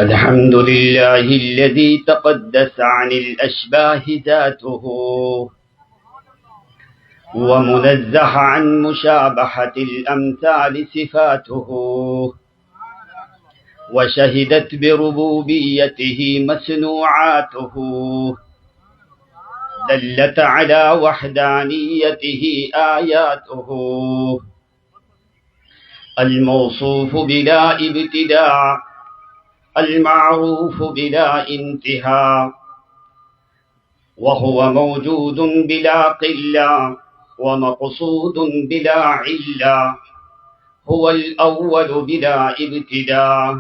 الحمد لله الذي تقدس عن الأشباه ذاته ومنزه عن مشابهة الأمثال صفاته وشهدت بربوبيته مسنوعاته دلت على وحدانيته آياته الموصوف بلا ابتداء المعروف بلا انتهاء وهو موجود بلا قلة ومقصود بلا علة هو الأول بلا ابتداء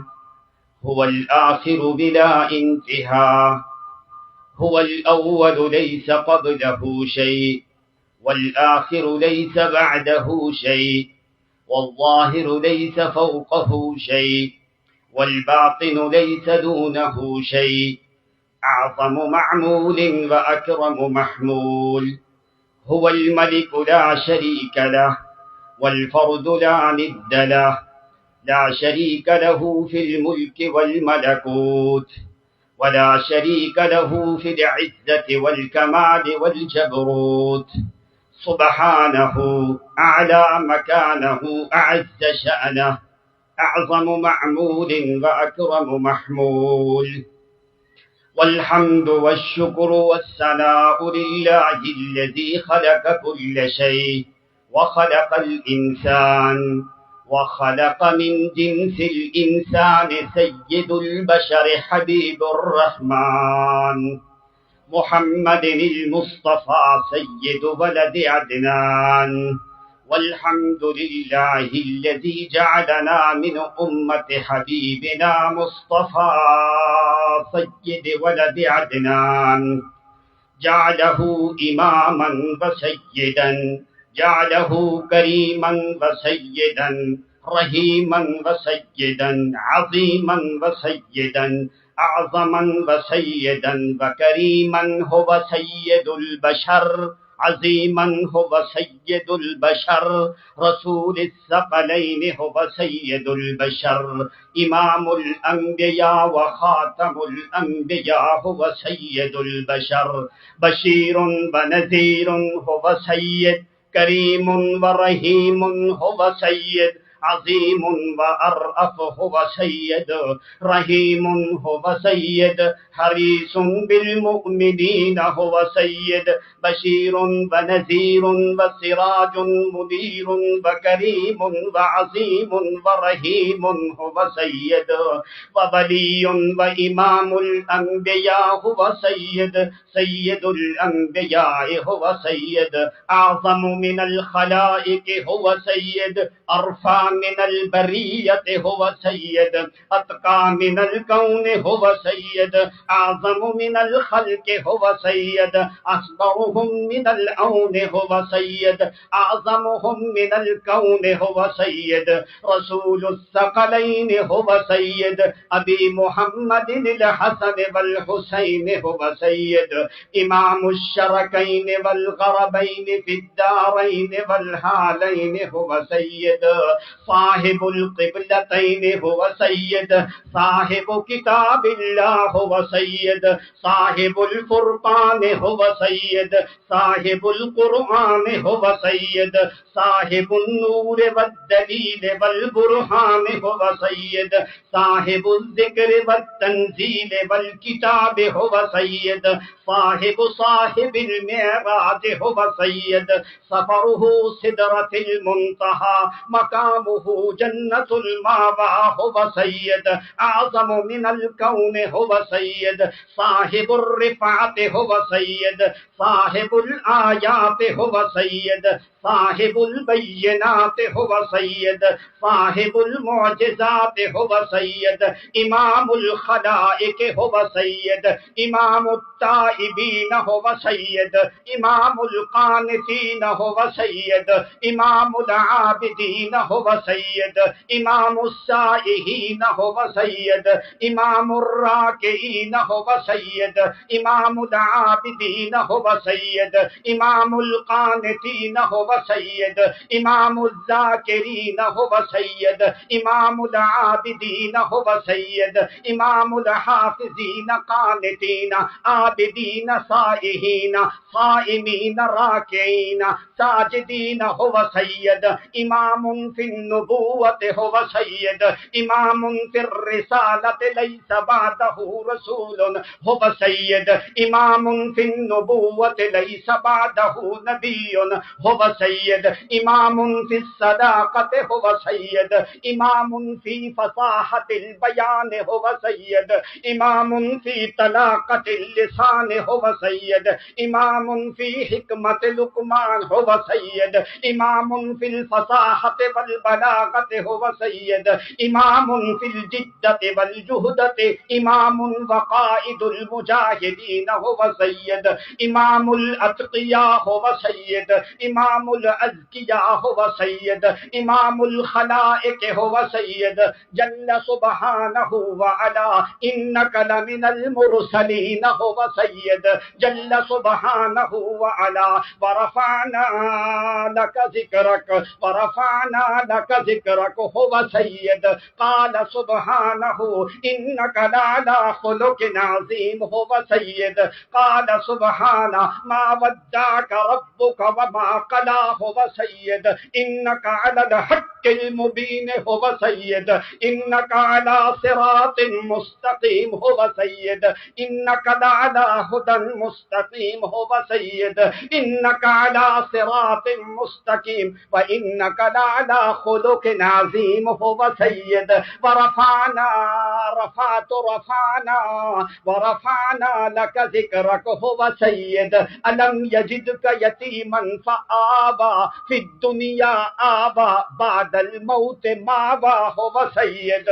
هو الآخر بلا انتهاء هو الأول ليس قبله شيء والآخر ليس بعده شيء والظاهر ليس فوقه شيء والباطن ليس دونه شيء أعظم معمول وأكرم محمول هو الملك لا شريك له والفرد لا ند له لا شريك له في الملك والملكوت ولا شريك له في العزة والكمال والجبروت سبحانه أعلى مكانه أعز شأنه أعظم معمول وأكرم محمول والحمد والشكر والثناء لله الذي خلق كل شيء وخلق الإنسان وخلق من جنس الإنسان سيد البشر حبيب الرحمن محمد المصطفى سيد ولد عدنان والحمد لله الذي جعلنا من أمة حبيبنا مصطفى سيد ولد عدنان جعله إماما وسيدا جعله كريما وسيدا رحيما وسيدا عظيما وسيدا أعظما وسيدا وكريما هو سيد البشر عظيما هو سيد البشر رسول الثقلين هو سيد البشر إمام الأنبياء وخاتم الأنبياء هو سيد البشر بشير ونذير هو سيد كريم ورحيم هو سيد عظيم وأرأف هو سيد رحيم هو سيد حريص بالمؤمنين هو سيد بشير ونذير وسراج منير وكريم وعظيم ورحيم هو سيد وولي وإمام الأنبياء هو سيد سيد الأنبياء هو سيد أعظم من الخلائق هو سيد أرفع من البرية هو سيد أتقى من الكون هو سيد أعظم من الخلق هو سيد أصبرهم من العون هو سيد أعظمهم من الكون هو سيد رسول الثقلين هو سيد أبي محمد الحسن والحسين هو سيد إمام الشركين والغربين في الدارين والحالين هو سيد صاحب القبلتين هو سيد صاحب كتاب الله هو سيد صاحب الفرقان هو سيد صاحب القرآن هو سيد صاحب النور والدليل والبرهان هو سيد صاحب الذكر والتنزيل والكتاب هو سيد صاحب المعراج هو سيد سفره سدرة المنتهى مقامه جنة المأوى هو سيد أعظم من الكون هو سيد صاحب الرفعة هو سيد صاحب الآيات هو سيد صاحب البينات هو سيد صاحب المعجزات هو سيد إمام الخلائق هو سيد إمام التائبين هو سيد إمام القانتين هو سيد إمام العابدين هو سید، امام السائحین هو سید، امام الراکعین هو سید، امام العابدین هو سید، امام القانتین هو سید، امام الذاکرین هو سید، امام العابدین هو سید، امام الحافظین قانتین عابدین سائحین صائمین راکعین ساجدین هو سید، امام فی النبوۃ هو سید، امام فی الرسالۃ لیس بعدہ رسول هو سید، امام فی النبوۃ لیس بعدہ نبی هو سید، امام فی الصداقۃ هو سید، امام فی فصاحۃ البیان هو سید، امام فی طلاقۃ اللسان هو سید، امام فی حکمت لقمان هو سید، امام فی الفصاحۃ والبلاغۃ هو سید، امام فی الجدۃ والجہدۃ امام وقائد المجاہدین هو سید، امام الاتقیاء هو سید، امام الازکیاء هو سید، امام الخلائق هو سید، جل سبحانہ وعلا انک لمن المرسلین هو سید، جل سبحانہ وعلا ورفعنا لك ذکرک ورفعنا لك ذکرک هو سید، قال سبحانہ انک لعلی خلق عظیم هو سید، قال سبحانہ ما ودعک ربک وما قلی هو سید، انک علی الحق المبین هو سید، انک علی صراط مستقیم هو سید، انک لعلی ہدی مستقیم هو سید، انک علی صراط مستقیم وانک لعلی خلق عظیم هو سید، ورفعنا ورفعنا لك ذکرک هو سید، الم یجدک یتیما فآوی فی الدنیا آوی بعد الموت ماوی هو سید،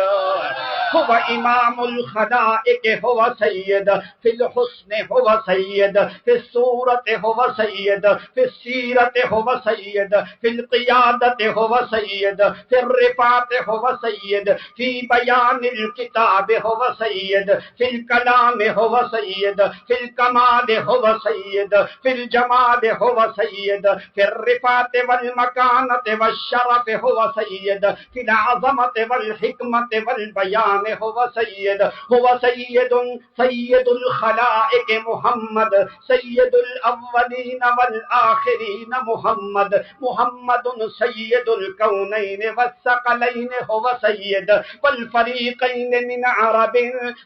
هو امام الخلائق هو سید، فی الحسن هو سید، فی الصورت هو سید، فی السیرت هو سید، فی القیادت هو سید، فی الرفعت هو سید، فی بیان الکتاب هو سید، فی الکلام هو سید، فی الکمال هو سید، فی الجمال هو سید، فی الرفعت والمکانت والشرف هو سید، فی العظمت والحکمت والبیان هو سید، هو سید سید الخلائق محمد، سید الاولین والآخرین محمد، محمد سید الکونین والثقلین هو سید، والفریقین من عرب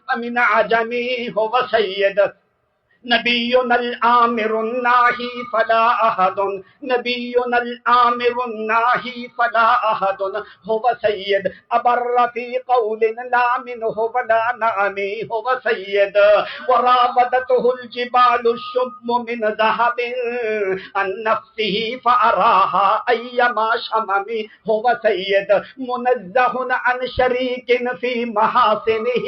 ومن عجم هو سید، نبینا الآمر الناہی فلا احد، نبینا الآمر الناہی فلا احد هو سید، ابر فی قول لا منہ ولا نعم هو سید، وراودته الجبال الشم من ذهب عن نفسه فأراها أيما شمم هو سید، منزہ عن شریک فی محاسنه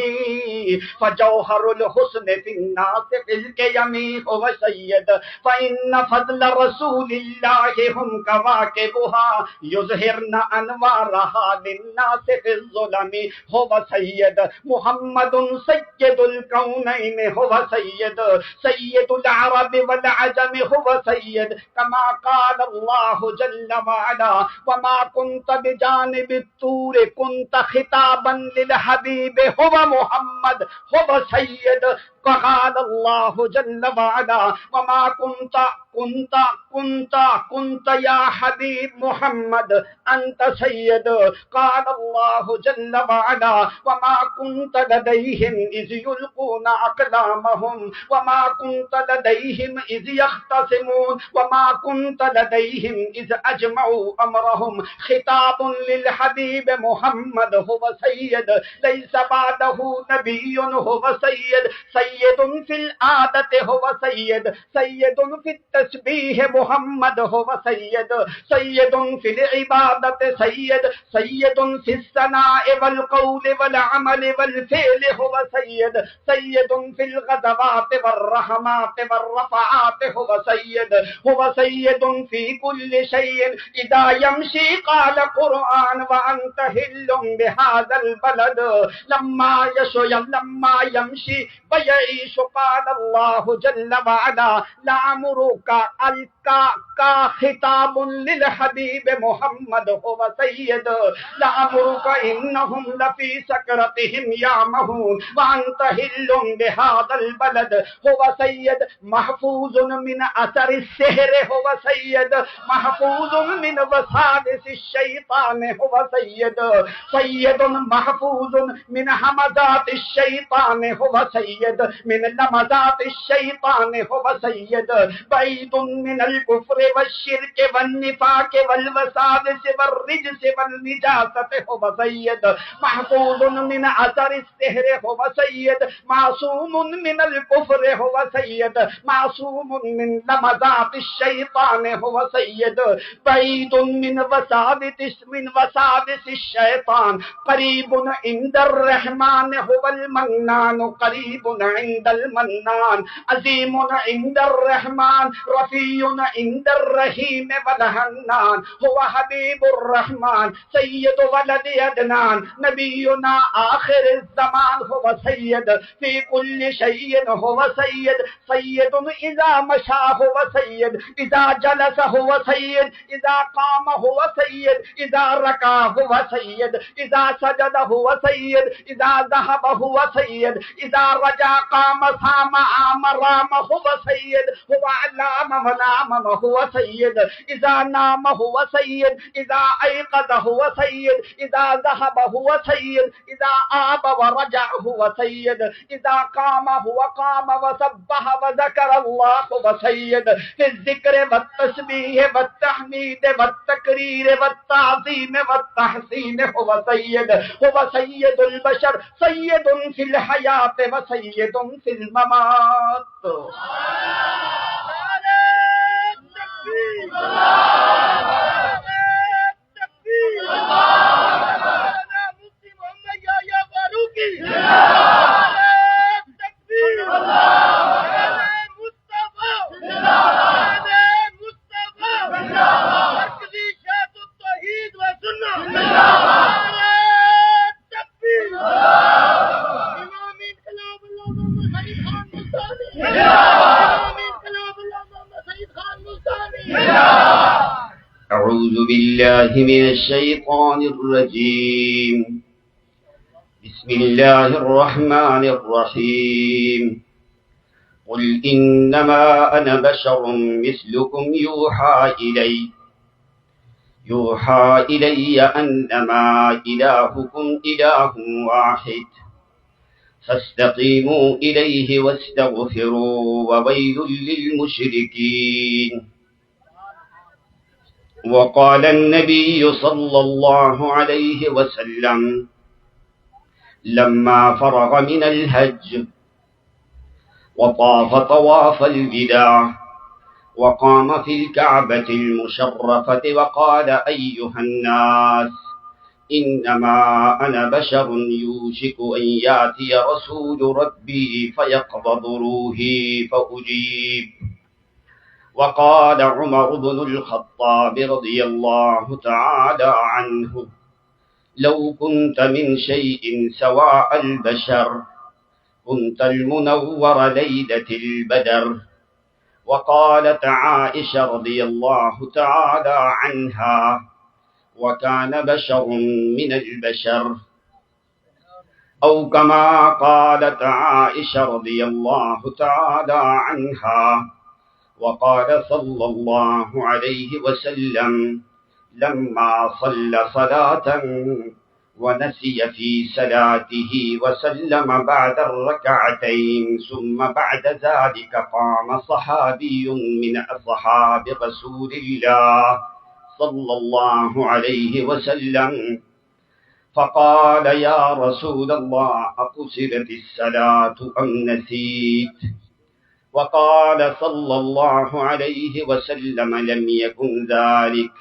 فجوہر الحسن فی الناس فی یمی هو سید، فإن فضل رسول اللہ ہم کواکبها یظہرن انوارها للناس فی الظلم هو سید، محمد سید الکونین هو سید، سید العرب والعجم هو سید، کما قال اللہ جل وعلا وما كنت بجانب الطور كنت خطابا للحبیب هو محمد هو سید، وقال اللہ جل وعلا وما كنت یا حبیب محمد انت سید، قال اللہ جل وعلا وما كنت لديهم اذ يلقون اقلامهم وما كنت لديهم اذ يختصمون وما كنت لديهم اذ اجمعوا امرهم، خطاب للحبیب محمد هو سید، ليس بعده نبی هو سید، سید فی العادت هو سید، سید فی التسبیح محمد هو سید سید فی العبادت سید سید فی الثناء والقول والعمل والفعل هو سید سید فی الغزوات والرحمات والرفعات هو سید فی کل شیء اذا یمشی قال قرآن وانت حل بهذا البلد لما يمشي ويعيش قال الله جل وعلا لعمرك کا خطاب للحبیب محمد هو سید لعمرك انهم لفی سکرتهم یعمهون وانت حل بهذا البلد هو سید محفوظ من اثر السحر هو سید محفوظ من وساوس الشیطان هو سید سید محفوظ من همزات الشیطان هو سید من لمزات الشیطان هو سید بعید من الكفر والشرك والنفاق والوساوس والرجس والنجاسة هو سید محفوظ من اثر السحر هو سید معصوم من الكفر هو سید معصوم من لمزات الشیطان هو سید بعید من وساوس الشیطان قریب عند الرحمن هو المنان قریب عند المنان عظیم عند الرحمن رفیع عند الرحیم والحنان هو حبیب الرحمن سید ولد عدنان نبینا آخر الزمان هو سید فی کل شیء هو سید سید اذا مشى هو سید اذا جلس هو سید اذا قام هو سید اذا ركع هو سید اذا سجد هو سید اذا ذهب هو سید اذا رجع قام صام عام رام هو سید هو علام ونعم هو سید اذا نام هو سید اذا ایقظ هو سید اذا ذهب هو سید اذا آب ورجع هو سید اذا قام هو قام وسبح وذكر الله هو سید في الذكر والتسبيح والتحميد والتكرير والتعظيم والتحسين هو سید البشر سید في الحیات وسید في الممات أعوذ بالله من الشيطان الرجيم بسم الله الرحمن الرحيم قل إنما أنا بشر مثلكم يوحى إلي أنما إلهكم إله واحد فاستقيموا إليه واستغفروا وويل للمشركين وقال النبي صلى الله عليه وسلم لما فرغ من الحج وطاف طواف الوداع وقام في الكعبة المشرفة وقال أيها الناس إنما أنا بشر يوشك أن يأتي رسول ربي فيقبض روحي فأجيب وقال عمر بن الخطاب رضي الله تعالى عنه لو كنت من شيء سواء البشر كنت المنور ليلة البدر وقالت عائشة رضي الله تعالى عنها وكان بشر من البشر أو كما قالت عائشة رضي الله تعالى عنها وقال صلى الله عليه وسلم لما صلى صلاة ونسي في صلاته وسلم بعد الركعتين ثم بعد ذلك قام صحابي من أصحاب رسول الله صلى الله عليه وسلم فقال يا رسول الله أقصرت الصلاة أم نسيت وقال صلى الله عليه وسلم لم يكن ذلك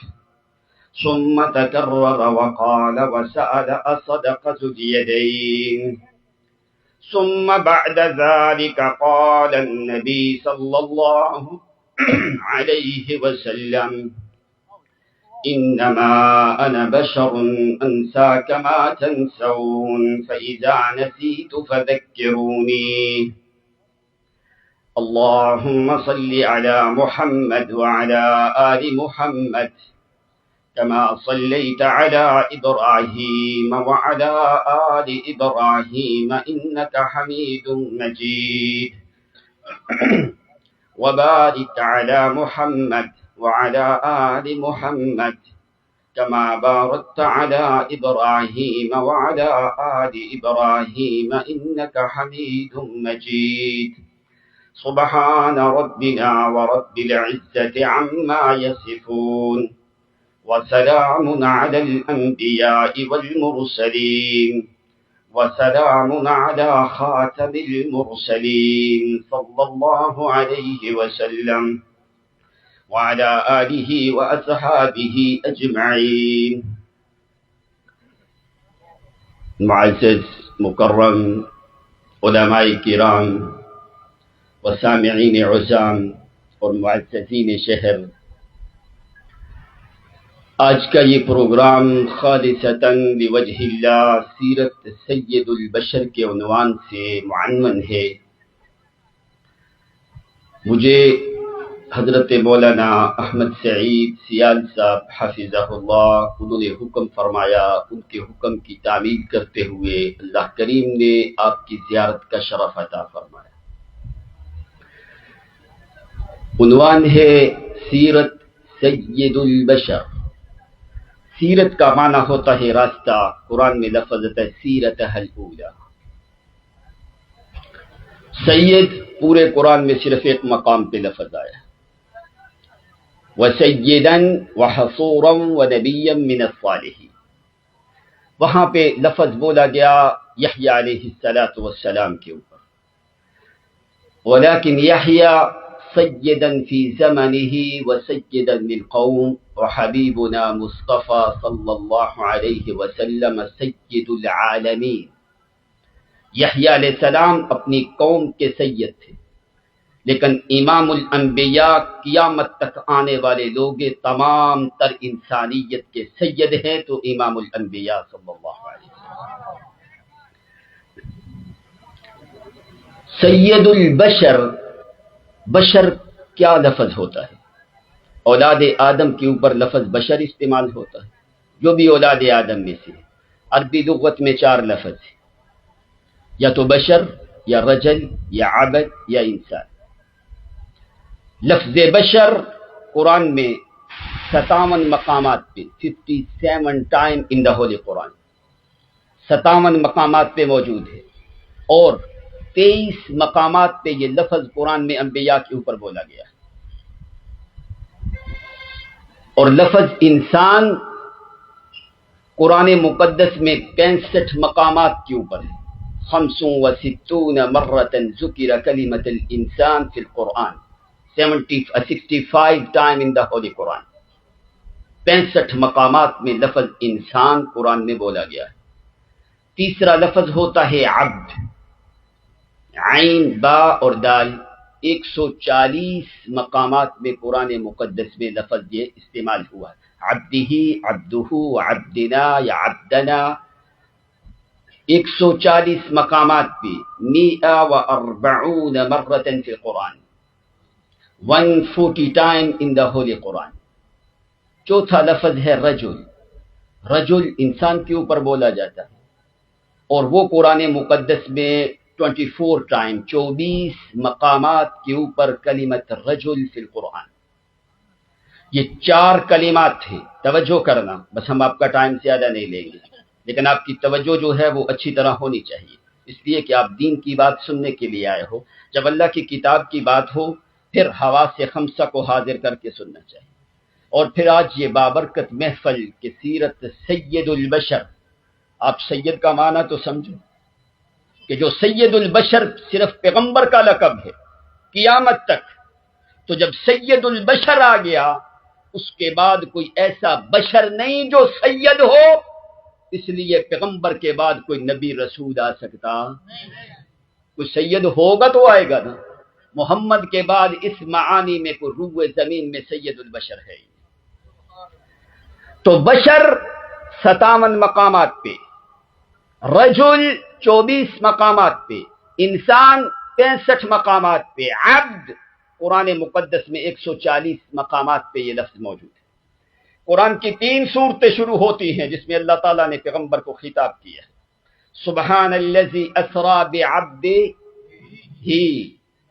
ثم تكرر وقال وسأل أصدقة اليدين ثم بعد ذلك قال النبي صلى الله عليه وسلم إنما أنا بشر أنسى كما تنسون فإذا نسيت فذكروني اللهم صل على محمد وعلى آل محمد كما صليت على إبراهيم وعلى آل إبراهيم إنك حميد مجيد وبارك على محمد وعلى آل محمد كما باركت على إبراهيم وعلى آل إبراهيم إنك حميد مجيد سبحان ربنا ورب العزة عما يصفون وسلام على الأنبياء والمرسلين وسلام على خاتم المرسلين صلى الله عليه وسلم وعلى آله وأصحابه أجمعين. معزز مکرم علماء کرام وسامعین عزام اور معززین شہر، آج کا یہ پروگرام خالصتاً لوجہ اللہ سیرت سید البشر کے عنوان سے معنون ہے۔ مجھے حضرت مولانا احمد سعید سیال صاحب حفظہ اللہ، انہوں نے حکم فرمایا، ان کے حکم کی تعمیل کرتے ہوئے اللہ کریم نے آپ کی زیارت کا شرف عطا فرمایا۔ عنوان ہے سیرت سید البشر۔ سیرت کا معنی ہوتا ہے راستہ، قرآن میں لفظ ہے سیرتہ الاولی۔ سید پورے قرآن میں صرف ایک مقام پہ لفظ آیا، وَسَيِّدًا وَحَصُورًا وَنَبِيًّا مِّنَ الصَّالِحِينَ، وہاں پہ لفظ بولا گیا یحییٰ علیہ السلام کے اوپر، ولیکن یحییٰ سیداً فی زمنہ وسیداً للقوم وحبیبنا مصطفیٰ صلی اللہ علیہ وسلم سید العالمین۔ یحییٰ علیہ السلام اپنی قوم کے سید تھے، لیکن امام الانبیاء قیامت تک آنے والے لوگ تمام تر انسانیت کے سید ہیں، تو امام الانبیاء صلی اللہ علیہ وسلم۔ سید البشر، بشر کیا لفظ ہوتا ہے؟ اولاد آدم کے اوپر لفظ بشر استعمال ہوتا ہے، جو بھی اولاد آدم میں سے۔ عربی لغت میں 4 لفظ ہیں، یا تو بشر یا رجل یا عبد یا انسان۔ لفظ بشر قرآن میں 57 مقامات پہ 57 ٹائم ان دا ہولی قرآن 57 مقامات پہ موجود ہے، اور 23 مقامات پہ یہ لفظ قرآن میں انبیاء کے اوپر بولا گیا ہے۔ اور لفظ انسان قرآن مقدس میں 65 مقامات کے اوپر ہے۔ 65 مرۃ ذکر کلمۃ الانسان فی القرآن، 65 ٹائم ان دا ہولی قرآن، 65 مقامات میں لفظ انسان قرآن میں بولا گیا ہے۔ تیسرا لفظ ہوتا ہے عبد، عین با اور دال، 140 مقامات میں قرآن مقدس میں لفظ یہ استعمال ہوا ہے، عبدہ، عبدہ، عبدنا یا عبدنا، 140 مقامات پہ 140 مرۃ فی القرآن، 140 ٹائم ان دا ہولی قرآن۔ چوتھا لفظ ہے رجل، رجل انسان کے اوپر بولا جاتا ہے، اور وہ قرآن مقدس میں 24 ٹائم 24 مقامات کے اوپر کلمت رجل فی القرآن۔ یہ 4 کلمات تھے، توجہ کرنا، بس ہم آپ کا ٹائم زیادہ نہیں لیں گے، لیکن آپ کی توجہ جو ہے وہ اچھی طرح ہونی چاہیے، اس لیے کہ آپ دین کی بات سننے کے لیے آئے ہو۔ جب اللہ کی کتاب کی بات ہو پھر حواس خمسہ کو حاضر کر کے سننا چاہیے۔ اور پھر آج یہ بابرکت محفل کہ سیرت سید البشر، آپ سید کا معنی تو سمجھو کہ جو سید البشر صرف پیغمبر کا لقب ہے، قیامت تک. تو جب سید البشر آ گیا اس کے بعد کوئی ایسا بشر نہیں جو سید ہو، اس لیے پیغمبر کے بعد کوئی نبی رسول آ سکتا. کوئی سید ہوگا تو آئے گا نا. محمد کے بعد اس معانی میں کوئی روح زمین میں سید البشر ہے. تو بشر 57 مقامات پہ، رجل 24 مقامات پہ، انسان 65 مقامات پہ، عبد قرآن مقدس میں 140 مقامات پہ یہ لفظ موجود ہے. قرآن کی 3 سورتیں شروع ہوتی ہیں جس میں اللہ تعالیٰ نے پیغمبر کو خطاب کیا ہے. سبحان الذی اسری بعبدہ،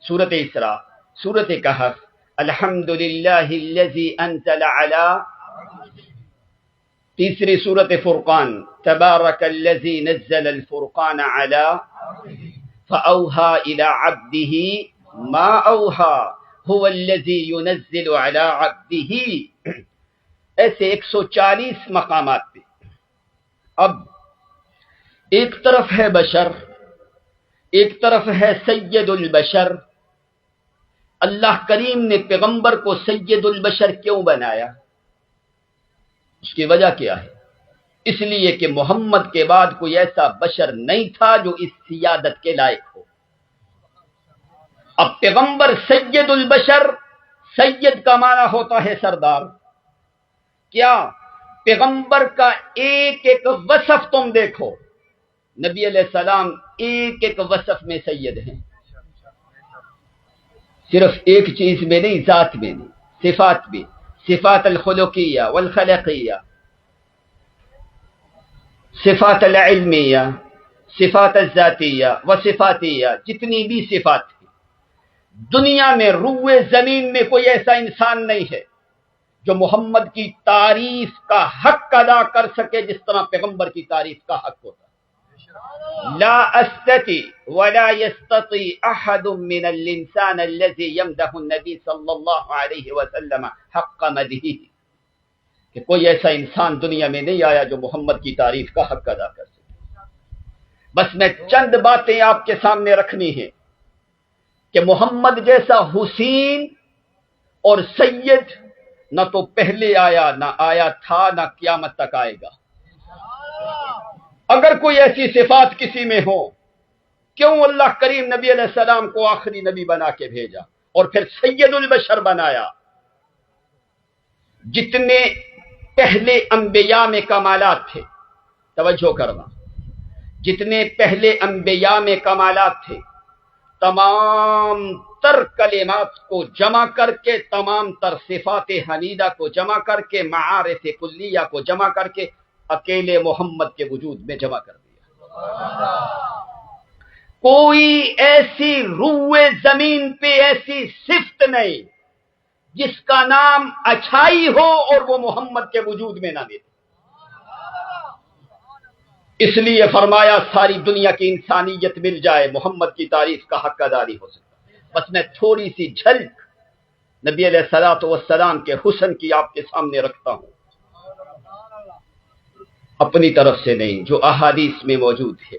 سورۃ اسراء. سورۃ کہف الحمد للہ الذی انزل علی. تیسری سورۃ فرقان تبارک الذی نزل الفرقان علی فاوحى الى عبده ما اوحى هو الذی ينزل علی عبده. ایسے 140 مقامات پہ. اب ایک طرف ہے بشر، ایک طرف ہے سید البشر. اللہ کریم نے پیغمبر کو سید البشر کیوں بنایا؟ اس کی وجہ کیا ہے؟ اس لیے کہ محمد کے بعد کوئی ایسا بشر نہیں تھا جو اس سیادت کے لائق ہو. اب پیغمبر سید البشر، سید کا معنی ہوتا ہے سردار. کیا پیغمبر کا ایک ایک وصف تم دیکھو، نبی علیہ السلام ایک ایک وصف میں سید ہیں. صرف ایک چیز میں نہیں، ذات میں نہیں، صفات بھی. صفات الخلقیہ والخلقیہ، صفات العلمیہ، صفات الذاتیہ وصفاتیہ، جتنی بھی صفات ہیں دنیا میں روح زمین میں کوئی ایسا انسان نہیں ہے جو محمد کی تعریف کا حق ادا کر سکے جس طرح پیغمبر کی تعریف کا حق ہوتا. لا استطيع ولا يستطيع احد من الانسان الذي يمدح النبي صلی اللہ علیہ وسلم حق مدحه، کہ کوئی ایسا انسان دنیا میں نہیں آیا جو محمد کی تعریف کا حق ادا کر سکے. بس میں چند باتیں آپ کے سامنے رکھنی ہیں کہ محمد جیسا حسین اور سید نہ تو پہلے آیا، نہ آیا تھا، نہ قیامت تک آئے گا. اگر کوئی ایسی صفات کسی میں ہو، کیوں اللہ کریم نبی علیہ السلام کو آخری نبی بنا کے بھیجا اور پھر سید البشر بنایا؟ جتنے پہلے انبیاء میں کمالات تھے، توجہ کرنا، جتنے پہلے انبیاء میں کمالات تھے تمام تر کلمات کو جمع کر کے، تمام تر صفات حمیدہ کو جمع کر کے، معارف کلیہ کو جمع کر کے اکیلے محمد کے وجود میں جمع کر دیا. کوئی ایسی روح زمین پہ ایسی صفت نہیں جس کا نام اچھائی ہو اور وہ محمد کے وجود میں نہ ملے. اس لیے فرمایا ساری دنیا کی انسانیت مل جائے محمد کی تعریف کا حق ادا نہیں ہو سکتا. بس میں تھوڑی سی جھلک نبی علیہ الصلوۃ والسلام کے حسن کی آپ کے سامنے رکھتا ہوں، اپنی طرف سے نہیں، جو احادیث میں موجود ہے.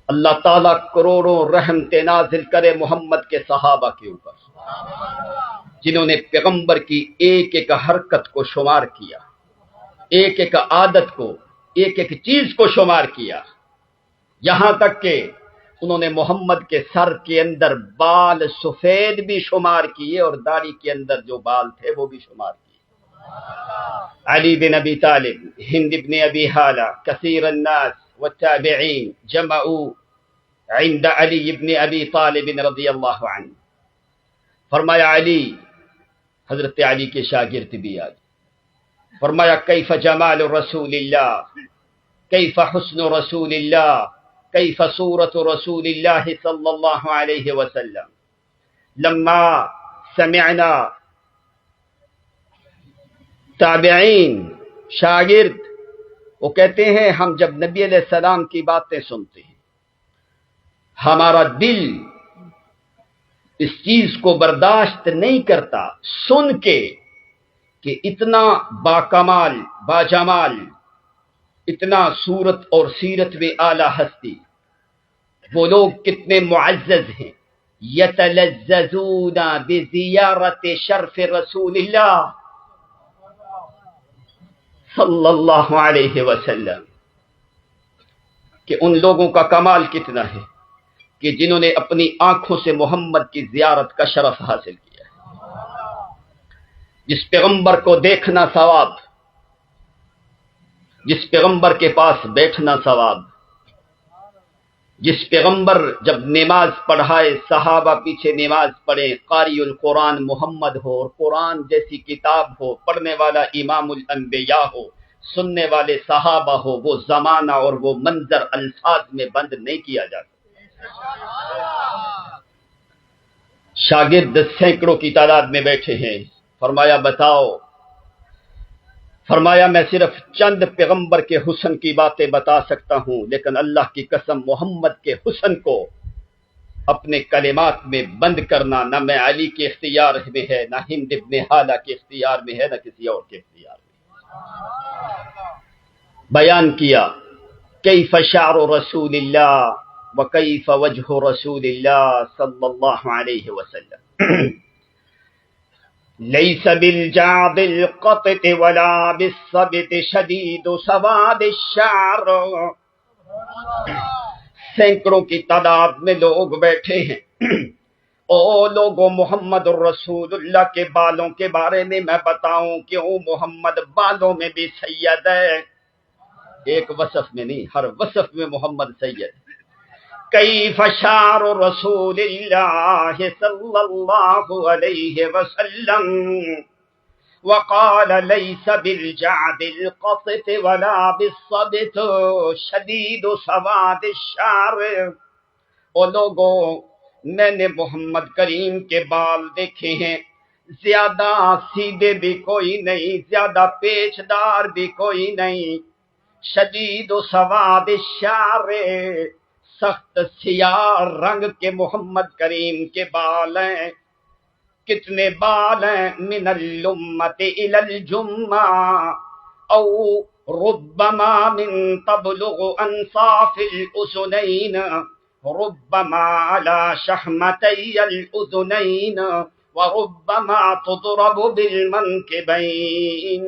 اللہ تعالیٰ کروڑوں رحمت نازل کرے محمد کے صحابہ کے اوپر، جنہوں نے پیغمبر کی ایک ایک حرکت کو شمار کیا، ایک ایک عادت کو، ایک ایک چیز کو شمار کیا، یہاں تک کہ انہوں نے محمد کے سر کے اندر بال سفید بھی شمار کیے اور داڑھی کے اندر جو بال تھے وہ بھی شمار کیے. علی بن ابی طالب، ہند بن ابی حالہ، کثیر الناس والتابعین جمعوا عند علی بن ابی طالب رضی اللہ عنہ. فرمایا علی، حضرت علی کے شاگرد بھی آج، فرمایا کیف جمال رسول اللہ، کیف حسن رسول اللہ، کیف صورت رسول اللہ صلی اللہ علیہ وسلم. لما سمعنا، تابعین شاگرد وہ کہتے ہیں ہم جب نبی علیہ السلام کی باتیں سنتے ہیں ہمارا دل اس چیز کو برداشت نہیں کرتا سن کے کہ اتنا باکمال، باجمال، اتنا صورت اور سیرت میں اعلیٰ ہستی، وہ لوگ کتنے معزز ہیں، یتلذذون بزیارت شرف رسول اللہ صلی اللہ علیہ وسلم، کہ ان لوگوں کا کمال کتنا ہے کہ جنہوں نے اپنی آنکھوں سے محمد کی زیارت کا شرف حاصل کیا ہے۔ جس پیغمبر کو دیکھنا ثواب، جس پیغمبر کے پاس بیٹھنا ثواب، جس پیغمبر جب نماز پڑھائے صحابہ پیچھے نماز پڑھے، قاری القرآن محمد ہو اور قرآن جیسی کتاب ہو، پڑھنے والا امام الانبیاء ہو، سننے والے صحابہ ہو، وہ زمانہ اور وہ منظر الفاظ میں بند نہیں کیا جاتا۔ شاگرد سینکڑوں کی تعداد میں بیٹھے ہیں، فرمایا بتاؤ، فرمایا میں صرف چند پیغمبر کے حسن کی باتیں بتا سکتا ہوں، لیکن اللہ کی قسم محمد کے حسن کو اپنے کلمات میں بند کرنا نہ میں علی کے اختیار میں ہے، نہ ہند ابن حالہ کے اختیار میں ہے، نہ کسی اور کے اختیار میں۔ بیان کیا کیف شعر رسول اللہ وکیف وجہ رسول اللہ صلی اللہ علیہ وسلم۔ لیس بالجعد القطط ولا بالصبت شدید سواد الشعر۔ سینکڑوں کی تعداد میں لوگ بیٹھے ہیں۔ او لوگوں، محمد الرسول اللہ کے بالوں کے بارے میں میں بتاؤں کیوں محمد بالوں میں بھی سید ہے، ایک وصف میں نہیں، ہر وصف میں محمد سید ہے۔ کیف شعر رسول اللہ صلی اللہ علیہ وسلم وقال لیس بالجعد القطط ولا بالصبت شدید سواد الشعر۔ او لوگوں، میں نے محمد کریم کے بال دیکھے ہیں، زیادہ سیدھے بھی کوئی نہیں، زیادہ پیچدار بھی کوئی نہیں، شدید سواد الشعر، سخت سیاہ رنگ کے محمد کریم کے بال ہیں۔ کتنے بال ہیں؟ من اللمۃ الی الجمہ او ربما من تبلغ انصاف الاذنین ربما على شحمتي الاذنین وربما تضرب بالمنکبین۔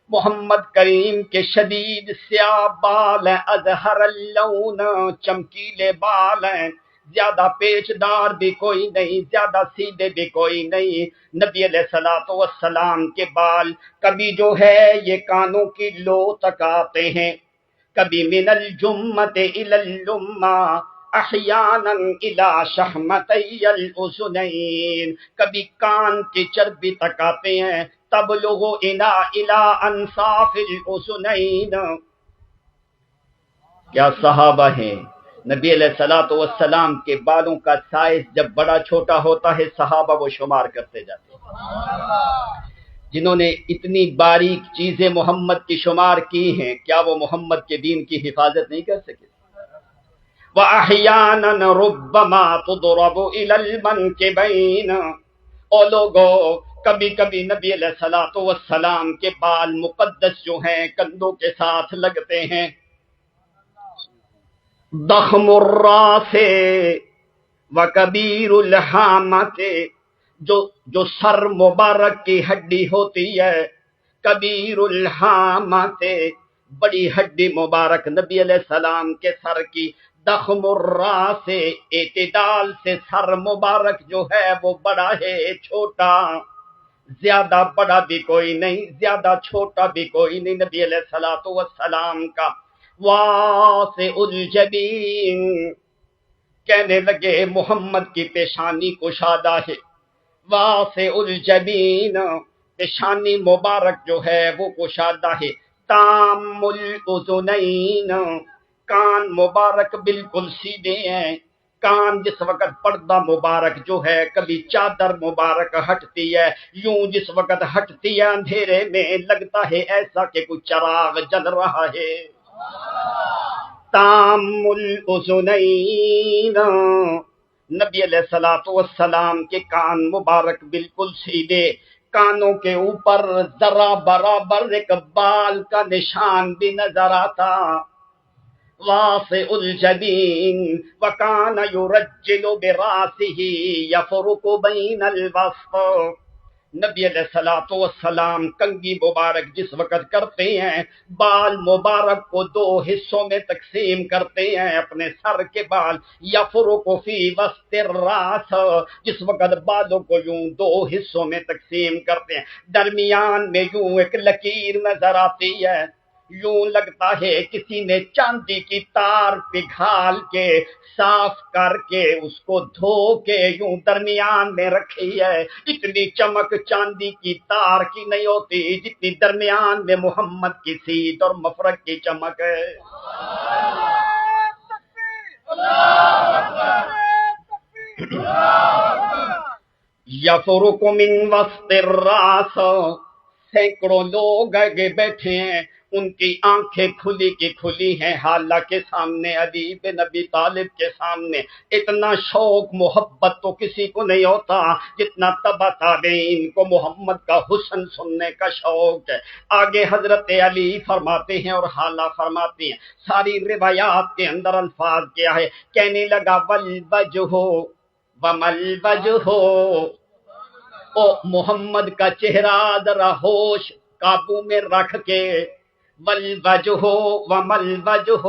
محمد کریم کے شدید سیاہ بال ہیں، ازہر اللون، چمکیلے بال ہیں، زیادہ پیچدار بھی کوئی نہیں، زیادہ سیدھے بھی کوئی نہیں۔ نبی علیہ الصلوۃ والسلام کے بال کبھی جو ہے یہ کانوں کی لو تک آتے ہیں، کبھی من الجمۃ الی اللمہ، احیانا الی شحمتی الاذنین، کبھی کان کی چربی تک آتے ہیں، تبلغ الی انصاف الاذنین۔ کیا صحابہ ہیں! نبی علیہ الصلوۃ والسلام کے بالوں کا سائز جب بڑا چھوٹا ہوتا ہے صحابہ وہ شمار کرتے جاتے ہیں۔ جنہوں نے اتنی باریک چیزیں محمد کی شمار کی ہیں، کیا وہ محمد کے دین کی حفاظت نہیں کر سکے؟ وَأَحْيَانًا رُبَّمَا تُضْرَبُ إِلَى الْمَنْكِبَيْنِ۔ او لوگو، کبھی کبھی نبی علیہ الصلوۃ والسلام کے بال مقدس جو ہیں کندھوں کے ساتھ لگتے ہیں۔ ضخم الراس وکبیر الحامت، جو سر مبارک کی ہڈی ہوتی ہے، کبیر الحامت، بڑی ہڈی مبارک نبی علیہ السلام کے سر کی، ضخم الراس، اعتدال سے سر مبارک جو ہے وہ بڑا ہے، چھوٹا، زیادہ بڑا بھی کوئی نہیں، زیادہ چھوٹا بھی کوئی نہیں نبی علیہ الصلوۃ والسلام کا۔ واسع الجبین، کہنے لگے محمد کی پیشانی کشادہ ہے، واسع الجبین، پیشانی مبارک جو ہے وہ کشادہ ہے، تام الاذنین، کان مبارک بالکل سیدھے ہیں۔ کان جس وقت پردہ مبارک جو ہے، کبھی چادر مبارک ہٹتی ہے، یوں جس وقت ہٹتی ہے اندھیرے میں لگتا ہے ایسا کہ کچھ چراغ جل رہا ہے۔ تام الاذنین، نبی علیہ الصلوۃ والسلام کے کان مبارک بالکل سیدھے، کانوں کے اوپر ذرا برابر ایک بال کا نشان بھی نظر آتا۔ واسع الجبین وکان یرجل براسه یفرق بین الوسط. نبی علیہ الصلوۃ والسلام کنگھی مبارک جس وقت کرتے ہیں بال مبارک کو دو حصوں میں تقسیم کرتے ہیں، اپنے سر کے بال یفرق فی وسط الراس، جس وقت بالوں کو یوں دو حصوں میں تقسیم کرتے ہیں درمیان میں یوں ایک لکیر نظر آتی ہے، یوں لگتا ہے کسی نے چاندی کی تار پگھال کے صاف کر کے اس کو دھو کے یوں درمیان میں رکھی ہے. اتنی چمک چاندی کی تار کی نہیں ہوتی جتنی درمیان میں محمد کی سیت اور مفرق کی چمک ہے. یفرق من وسط الراس، سینکڑوں لوگ آگے بیٹھے ہیں، ان کی آنکھیں کھلی کی کھلی ہیں حالانکہ سامنے علی بن ابی طالب کے سامنے اتنا شوق محبت تو کسی کو نہیں ہوتا جتنا تبع تابعین کو محمد کا حسن سننے کا شوق ہے. آگے حضرت علی فرماتے ہیں اور حالہ فرماتے ہیں، ساری روایات کے اندر الفاظ کیا ہے، کہنے لگا والوجہ ومل وجہ، او محمد کا چہرہ ذرا ہوش قابو میں رکھ کے، والوجہ ومل وجہ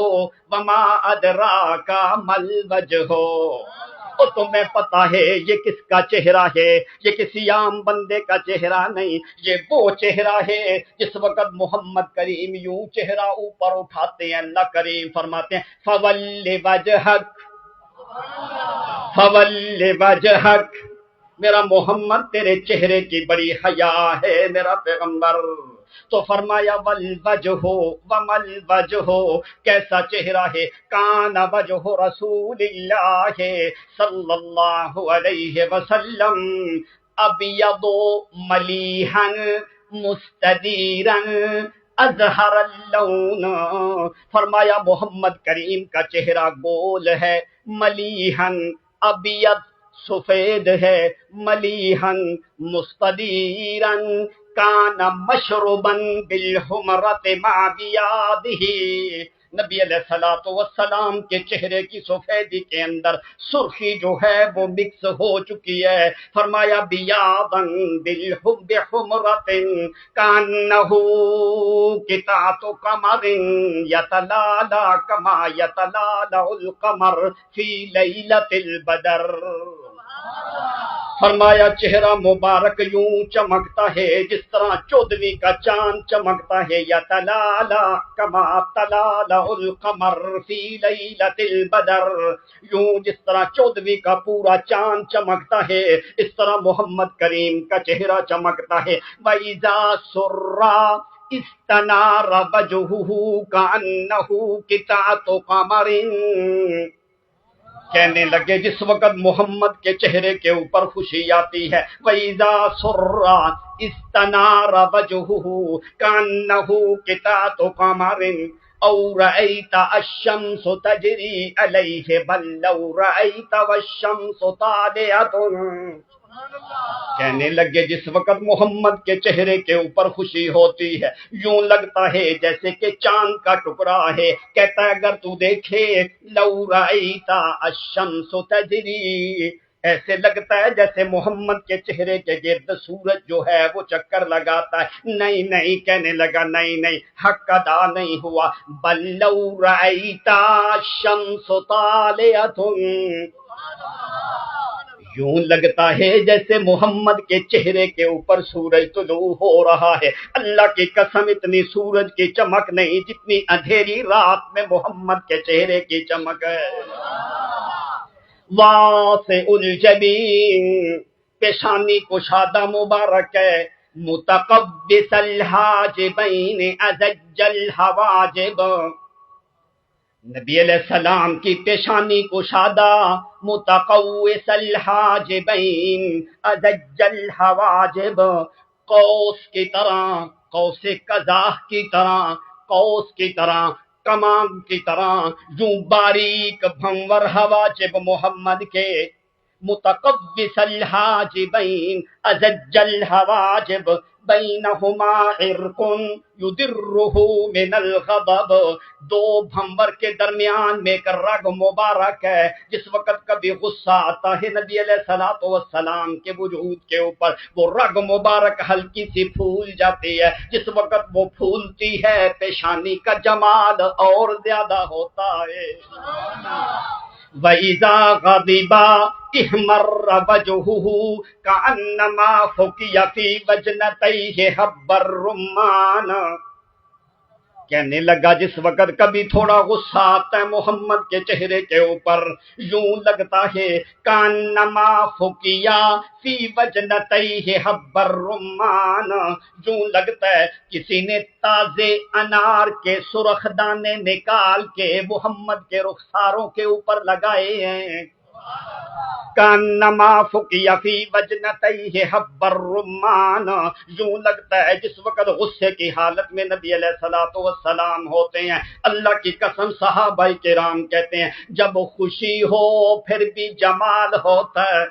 وما ادراک مل وجہ، او تمہیں پتا ہے یہ کس کا چہرہ ہے، یہ کسی عام بندے کا چہرہ نہیں، یہ وہ چہرہ ہے جس وقت محمد کریم یوں چہرہ اوپر اٹھاتے ہیں اللہ کریم فرماتے ہیں فول وجہک فول وجہک، میرا محمد تیرے چہرے کی بڑی حیا ہے میرا پیغمبر. تو فرمایا والوجہ ومل وجہ، کیسا چہرہ ہے، کان وجہ رسول اللہ صلی اللہ علیہ وسلم ابیض ملیحا مستدیرا اظہر اللون، فرمایا محمد کریم کا چہرہ گول ہے، ملیحا ابیض سفید ہے، ملیحن مستدیرن کان مشربن بالحمرت مع بیادہ، نبی علیہ الصلوۃ والسلام کے چہرے کی سفیدی کے اندر سرخی جو ہے وہ مکس ہو چکی ہے. فرمایا بیاضن بحمرت کانہ قطعۃ قمر یتلالا کما یتلالا القمر فی لیلۃ البدر. فرمایا چہرہ مبارک یوں چمکتا ہے جس طرح چودھویں کا چاند چمکتا ہے، یا تلالا کما تلالا القمر فی لیلۃ البدر، یوں جس طرح چودھویں کا پورا چاند چمکتا ہے اس طرح محمد کریم کا چہرہ چمکتا ہے. وَإِذَا سُرَّ استنار وجهه كأنه قطعة قمر، کہنے لگے جس وقت محمد کے چہرے کے اوپر خوشی آتی ہے وَإِذَا سُرَّ اسْتَنَارَ وَجْهُهُ كَأَنَّهُ قِطَعَةُ قَمَرٍ أَوْ رَأَيْتَ الشَّمْسُ تَجْرِي عَلَيْهِ بَل لَّوْ رَأَيْتَ وَالشَّمْسُ طَالِعَةٌ، کہنے لگے جس وقت محمد کے چہرے کے اوپر خوشی ہوتی ہے یوں لگتا ہے جیسے کہ چاند کا ٹکڑا ہے. کہتا ہے اگر تو دیکھے لو رأیت الشمس تجری، ایسے لگتا ہے جیسے محمد کے چہرے کے گرد سورج جو ہے وہ چکر لگاتا ہے. نہیں نہیں، کہنے لگا نہیں نہیں، حق ادا نہیں ہوا. بل لو رأیت الشمس طالعۃ، یوں لگتا ہے جیسے محمد کے چہرے کے اوپر سورج طلوع ہو رہا ہے. اللہ کی قسم اتنی سورج کی چمک نہیں جتنی اندھیری رات میں محمد کے چہرے کی چمک ہے. واسع الجبین، پیشانی کشادہ مبارک ہے، متقبس الحاجبین ازج الحواجب، نبی علیہ السلام کی پیشانی کشادہ، متقوس الحاجبین ازج الحواجب، قوس کی طرح، قوس قزح کی طرح، قوس کی طرح، کمان کی طرح یوں باریک بھنور حواجب محمد کے. متقبس الحاجبین ازج الحواجب، بینہما عرق یدرہ من الغضب، دو بھنور کے درمیان میں ایک رگ مبارک ہے، جس وقت کبھی غصہ آتا ہے نبی علیہ الصلوۃ والسلام کے وجود کے اوپر وہ رگ مبارک ہلکی سی پھول جاتی ہے، جس وقت وہ پھولتی ہے پیشانی کا جمال اور زیادہ ہوتا ہے۔ وَإِذَا غَضِبَ احْمَرَّ وَجْهُهُ كَأَنَّمَا فُقِئَ فِي وَجْنَتَيْهِ حَبَّ الرُّمَّانِ، کہنے لگا جس وقت کبھی تھوڑا غصہ آتا ہے محمد کے چہرے کے اوپر یوں لگتا ہے کانما فقیا فی وجنتیہ حب الرمان، یوں لگتا ہے کسی نے تازے انار کے سرخ دانے نکال کے محمد کے رخساروں کے اوپر لگائے ہیں۔ کانما فقیا فی وجنتیہ حب الرمان، یوں لگتا ہے جس وقت غصے کی حالت میں نبی علیہ الصلوۃ والسلام ہوتے ہیں، اللہ کی قسم صحابہ کرام کہتے ہیں جب خوشی ہو پھر بھی جمال ہوتا ہے،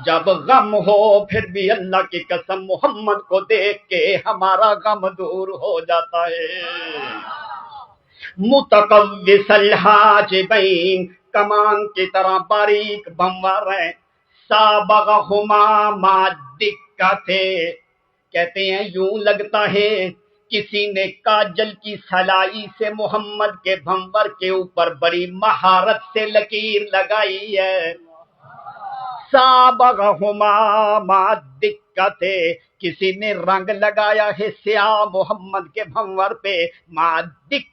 جب غم ہو پھر بھی اللہ کی قسم محمد کو دیکھ کے ہمارا غم دور ہو جاتا ہے۔ متقوس الحاجبین، کمان کی طرح باریک بموار ہیں، سابغہما ما دقت، کہتے ہیں یوں لگتا ہے کسی نے کاجل کی سلائی سے محمد کے بھنور کے اوپر بڑی مہارت سے لکیر لگائی ہے۔ سابغہما ما دقت، کسی نے رنگ لگایا ہے سیاہ محمد کے بھنور پہ، ما دقت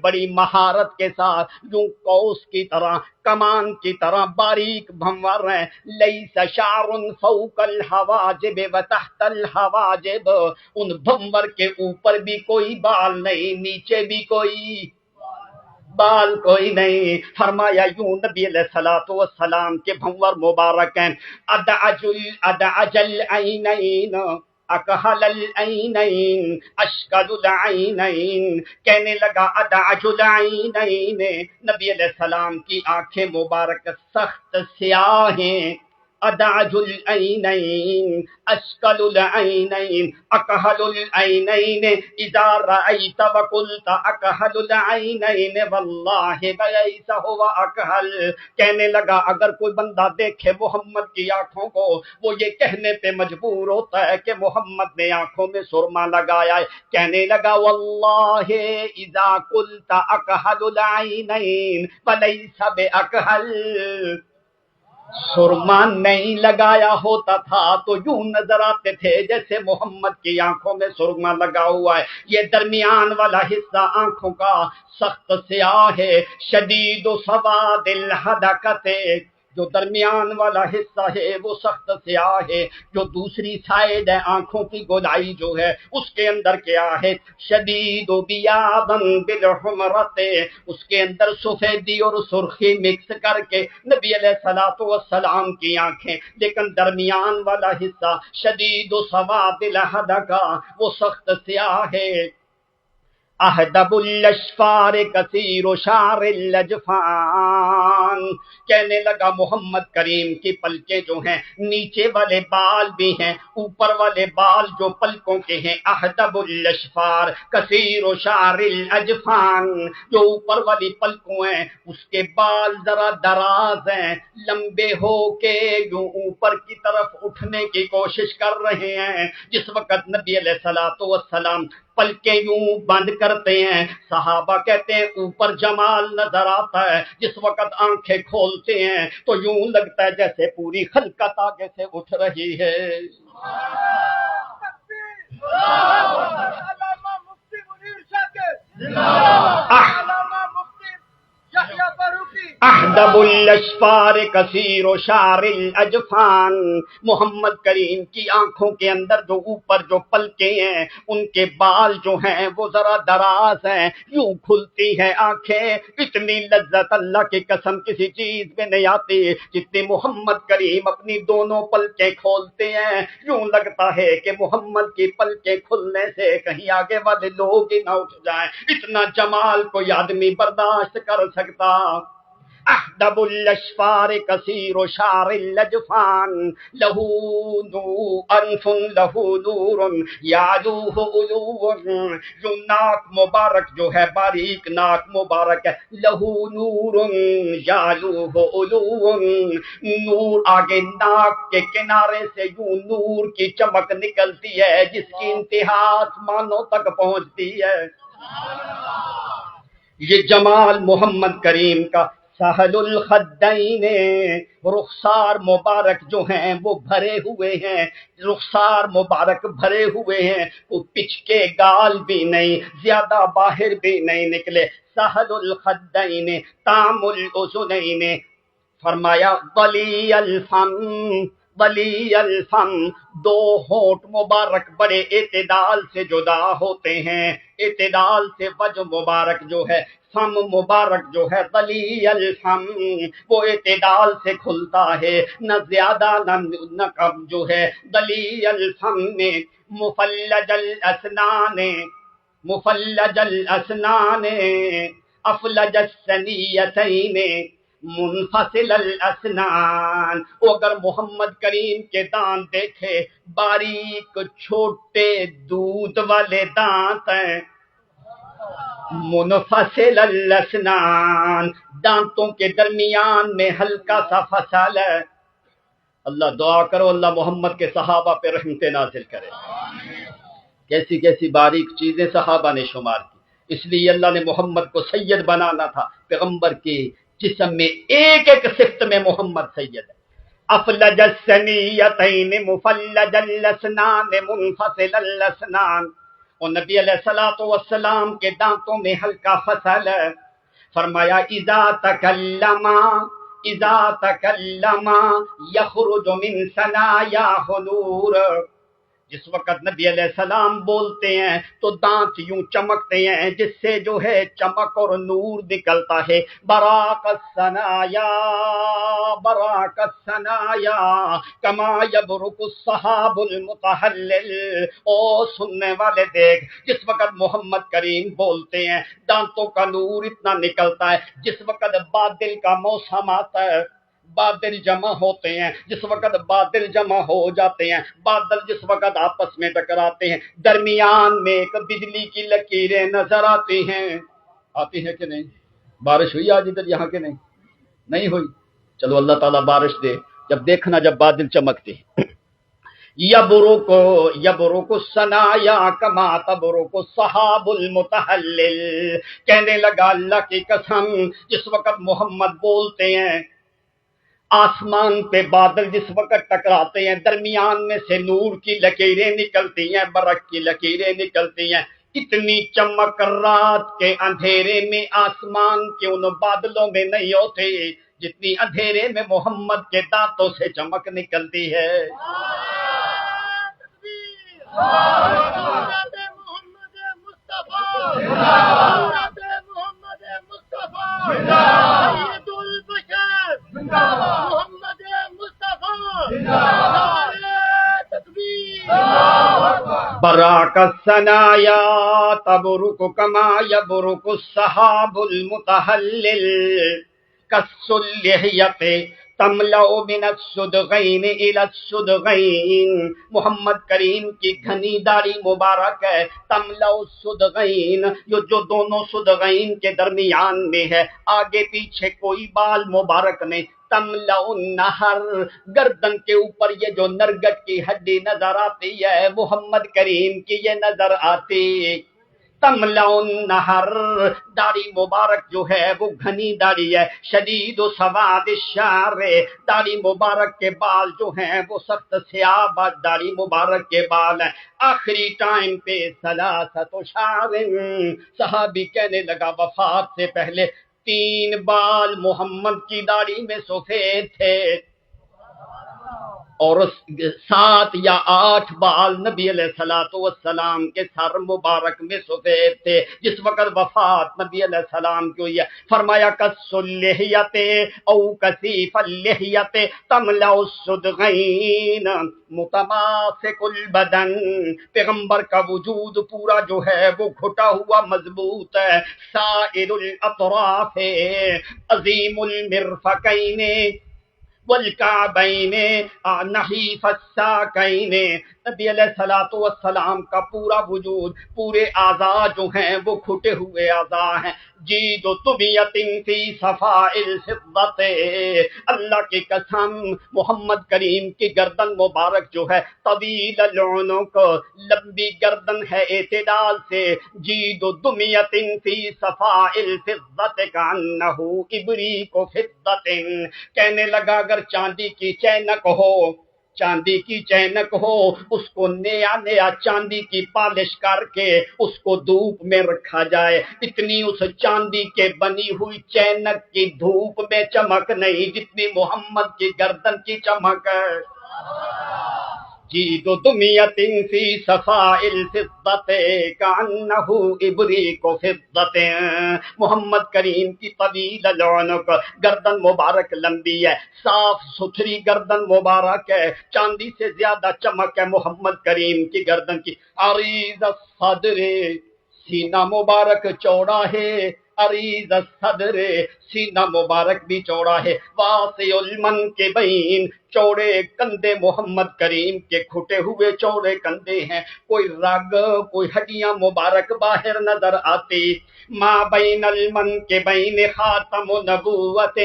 بڑی مہارت کے ساتھ، یوں قوس کی طرح کمان کی طرح باریک بھنور ہیں۔ لیس شعر فوق الحواجب وتحت الحواجب، ان بھنور کے اوپر بھی کوئی بال نہیں، نیچے بھی کوئی بال کوئی نہیں۔ فرمایا یوں نبی علیہ الصلوۃ والسلام کے بھنور مبارک ہیں، ادعج العینین اکحل العینین اشکل العینین، کہنے لگا ادعج العینین، نبی علیہ السلام کی آنکھیں مبارک سخت سیاہ ہیں، ادعج العینین اشکل العینین اکحل العینین، اذا رأیت وقلت اکحل العینین واللہ لیس هو اکحل، کہنے لگا اگر کوئی بندہ دیکھے محمد کی آنکھوں کو وہ یہ کہنے پہ مجبور ہوتا ہے کہ محمد نے آنکھوں میں سرما لگایا ہے، کہنے لگا واللہ اذا قلت اکحل العینین ولیس باکحل، سرما نہیں لگایا ہوتا تھا تو یوں نظر آتے تھے جیسے محمد کی آنکھوں میں سرما لگا ہوا ہے۔ یہ درمیان والا حصہ آنکھوں کا سخت سیاہ ہے، شدید و سواد الحدقت، جو درمیان والا حصہ ہے وہ سخت سیاہ ہے، جو دوسری سائڈ ہے آنکھوں کی گودائی جو ہے اس کے اندر کیا ہے، شدید و بیاضاً بالحمرت، اس کے اندر سفیدی اور سرخی مکس کر کے نبی علیہ الصلوۃ والسلام کی آنکھیں، لیکن درمیان والا حصہ شدید و سواد الحدقہ وہ سخت سیاہ ہے۔ احدب الاشفار کثیر و شعر اللجفان، کہنے لگا محمد کریم کی پلکیں جو ہیں نیچے والے بال بھی ہیں اوپر والے بال جو پلکوں کے ہیں، احدب الاشفار کثیر و شعر الاجفان، جو اوپر والی پلکوں ہیں اس کے بال ذرا دراز ہیں، لمبے ہو کے یوں اوپر کی طرف اٹھنے کی کوشش کر رہے ہیں۔ جس وقت نبی علیہ الصلوۃ والسلام پلکیں یوں بند کرتے ہیں صحابہ کہتے ہیں اوپر جمال نظر آتا ہے، جس وقت آنکھیں کھولتے ہیں تو یوں لگتا ہے جیسے پوری خلقت آگے سے اٹھ رہی ہے۔ احدب الاشفار کثیر و شعر الاجفان، محمد کریم کی آنکھوں کے اندر جو اوپر جو پلکیں ہیں ان کے بال جو ہیں وہ ذرا دراز ہیں، یوں کھلتی ہیں آنکھیں، اتنی لذت اللہ کی قسم کسی چیز میں نہیں آتی جتنی محمد کریم اپنی دونوں پلکیں کھولتے ہیں، یوں لگتا ہے کہ محمد کی پلکیں کھلنے سے کہیں آگے والے لوگ ہی نہ اٹھ جائیں، اتنا جمال کوئی آدمی برداشت کر سکتا۔ احدب الاشفار کثیر شعر اللجفان لہو انف لہو نور یعلوہ علو، جو ناک مبارک جو ہے باریک ناک مبارک ہے، لہو نور یعلوہ علو، نور آگے ناک کے کنارے سے یوں نور کی چمک نکلتی ہے جس کی انتہا آسمانوں تک پہنچتی ہے۔ یہ جمال محمد کریم کا۔ سہل الخدین، رخسار مبارک جو ہیں وہ بھرے ہوئے ہیں، رخسار مبارک بھرے ہوئے ہیں، وہ پچ کے گال بھی نہیں، زیادہ باہر بھی نہیں نکلے۔ سہل الخدین تام الاذنین، فرمایا ولی الفم، ولی الفم، دو ہونٹ مبارک بڑے اعتدال سے جدا ہوتے ہیں، اعتدال سے وجہ مبارک جو ہے، فم مبارک جو ہے ولی الفم، وہ اعتدال سے کھلتا ہے، نہ زیادہ نہ کم جو ہے، ولی الفم میں مفلج الاسنان، مفلج الاسنان، افلج الثنیتین، منفصل الاسنان۔ وہ اگر محمد کریم کے دانت دیکھے، باریک چھوٹے دودھ والے دانت ہیں، منفصل الاسنان، دانتوں کے درمیان میں ہلکا سا فصل ہے۔ اللہ دعا کرو اللہ محمد کے صحابہ پہ رحمت نازل کرے۔ کیسی کیسی باریک چیزیں صحابہ نے شمار کی، اس لیے اللہ نے محمد کو سید بنانا تھا۔ پیغمبر کے جسم میں ایک ایک صفت میں محمد سید ہے۔ افلج الثنیتین مفلج الاسنان منفصل الاسنان، اور نبی علیہ الصلوۃ والسلام کے دانتوں میں ہلکا فصل ہے۔ فرمایا اذا تکلم، اذا تکلم یخرج من ثنایاہ نور، جس وقت نبی علیہ السلام بولتے ہیں تو دانت یوں چمکتے ہیں جس سے جو ہے چمک اور نور نکلتا ہے۔ براق الثنایا، براق الثنایا کما یبرق السحاب المتحلل۔ او سننے والے دیکھ، جس وقت محمد کریم بولتے ہیں دانتوں کا نور اتنا نکلتا ہے، جس وقت بادل کا موسم آتا ہے، بادل جمع ہوتے ہیں، جس وقت بادل جمع ہو جاتے ہیں، بادل جس وقت آپس میں ٹکراتے ہیں، درمیان میں ایک بجلی کی لکیریں نظر آتی ہیں۔ آتی ہیں کہ نہیں؟ بارش ہوئی آج ادھر یہاں کے نہیں ہوئی؟ چلو اللہ تعالیٰ بارش دے، جب دیکھنا جب بادل چمکتے ہیں۔ یبرق الثنایا کما تبرق السحاب المتحلل، کہنے لگا اللہ کی قسم جس وقت محمد بولتے ہیں آسمان پہ بادل جس وقت ٹکراتے ہیں درمیان میں سے نور کی لکیریں نکلتی ہیں، برق کی لکیریں نکلتی ہیں، اتنی چمک رات کے اندھیرے میں آسمان کے ان بادلوں میں نہیں ہوتی جتنی اندھیرے میں محمد کے دانتوں سے چمک نکلتی ہے۔ براق الثنایا تبرق کما یبرق السحاب المتحلل، کالسلیحیۃ تملأ من الصدغین الی الصدغین، محمد کریم کی گھنی داڑھی مبارک ہے، تملأ الصدغین، جو دونوں صدغین کے درمیان میں ہے، آگے پیچھے کوئی بال مبارک نہیں، تملأ النہر، گردن کے اوپر یہ جو نرگٹ کی ہڈی نظر آتی ہے محمد کریم کی یہ نظر آتی، تملأ النہر، داڑھی مبارک جو ہے وہ گھنی داڑھی ہے، شدید و سواد الشعر، داڑھی مبارک کے بال جو ہیں وہ سخت سیاہ داڑھی مبارک کے بال ہیں، آخری ٹائم پہ ثلاثۃ شعر، صحابی کہنے لگا وفات سے پہلے 3 بال محمد کی داڑھی میں سفید تھے، اور 7 یا 8 بال نبی علیہ الصلوۃ والسلام کے سر مبارک میں سفید تھے. جس وقت وفات نبی علیہ السلام کی ہوئی ہے فرمایا کس اللحیت او کثیف اللحیت تملا الصدغین متماسک البدن. پیغمبر کا وجود پورا جو ہے وہ گھٹا ہوا مضبوط ہے. سائر الاطراف عظیم المرفقین والکعبین نحیف الساقین. نبی علیہ الصلوۃ والسلام کا پورا وجود پورے اعضاء جو ہیں وہ کھٹے ہوئے اعضاء ہیں. جید و طبیعت فی صفاء الفضت. اللہ کی قسم محمد کریم کی گردن مبارک جو ہے طویل العنق لمبی گردن ہے اعتدال سے. جید و طبیعت فی صفاء الفضت کانہ ابریق فضت. کہنے لگا اگر چاندی کی چینک ہو چاندی کی چینک ہو اس کو نیا نیا چاندی کی پالش کر کے اس کو دھوپ میں رکھا جائے اتنی اس چاندی کے بنی ہوئی چینک کی دھوپ میں چمک نہیں جتنی محمد کی گردن کی چمک ہے. جید و دمیت فی صفاء الفضت کانہ ابریق فضت. محمد کریم کی طویل العنق گردن مبارک لمبی ہے صاف ستھری گردن مبارک ہے چاندی سے زیادہ چمک ہے محمد کریم کی گردن کی. عریض الصدر سینہ مبارک چوڑا ہے. عریض الصدر سینہ مبارک بھی چوڑا ہے. واسع المنکبین چوڑے کندھے محمد کریم کے کھٹے ہوئے چوڑے کندھے ہیں. کوئی رگ کوئی ہڈیاں مبارک باہر نظر آتی. ما بین المنکبین خاتم نبوت.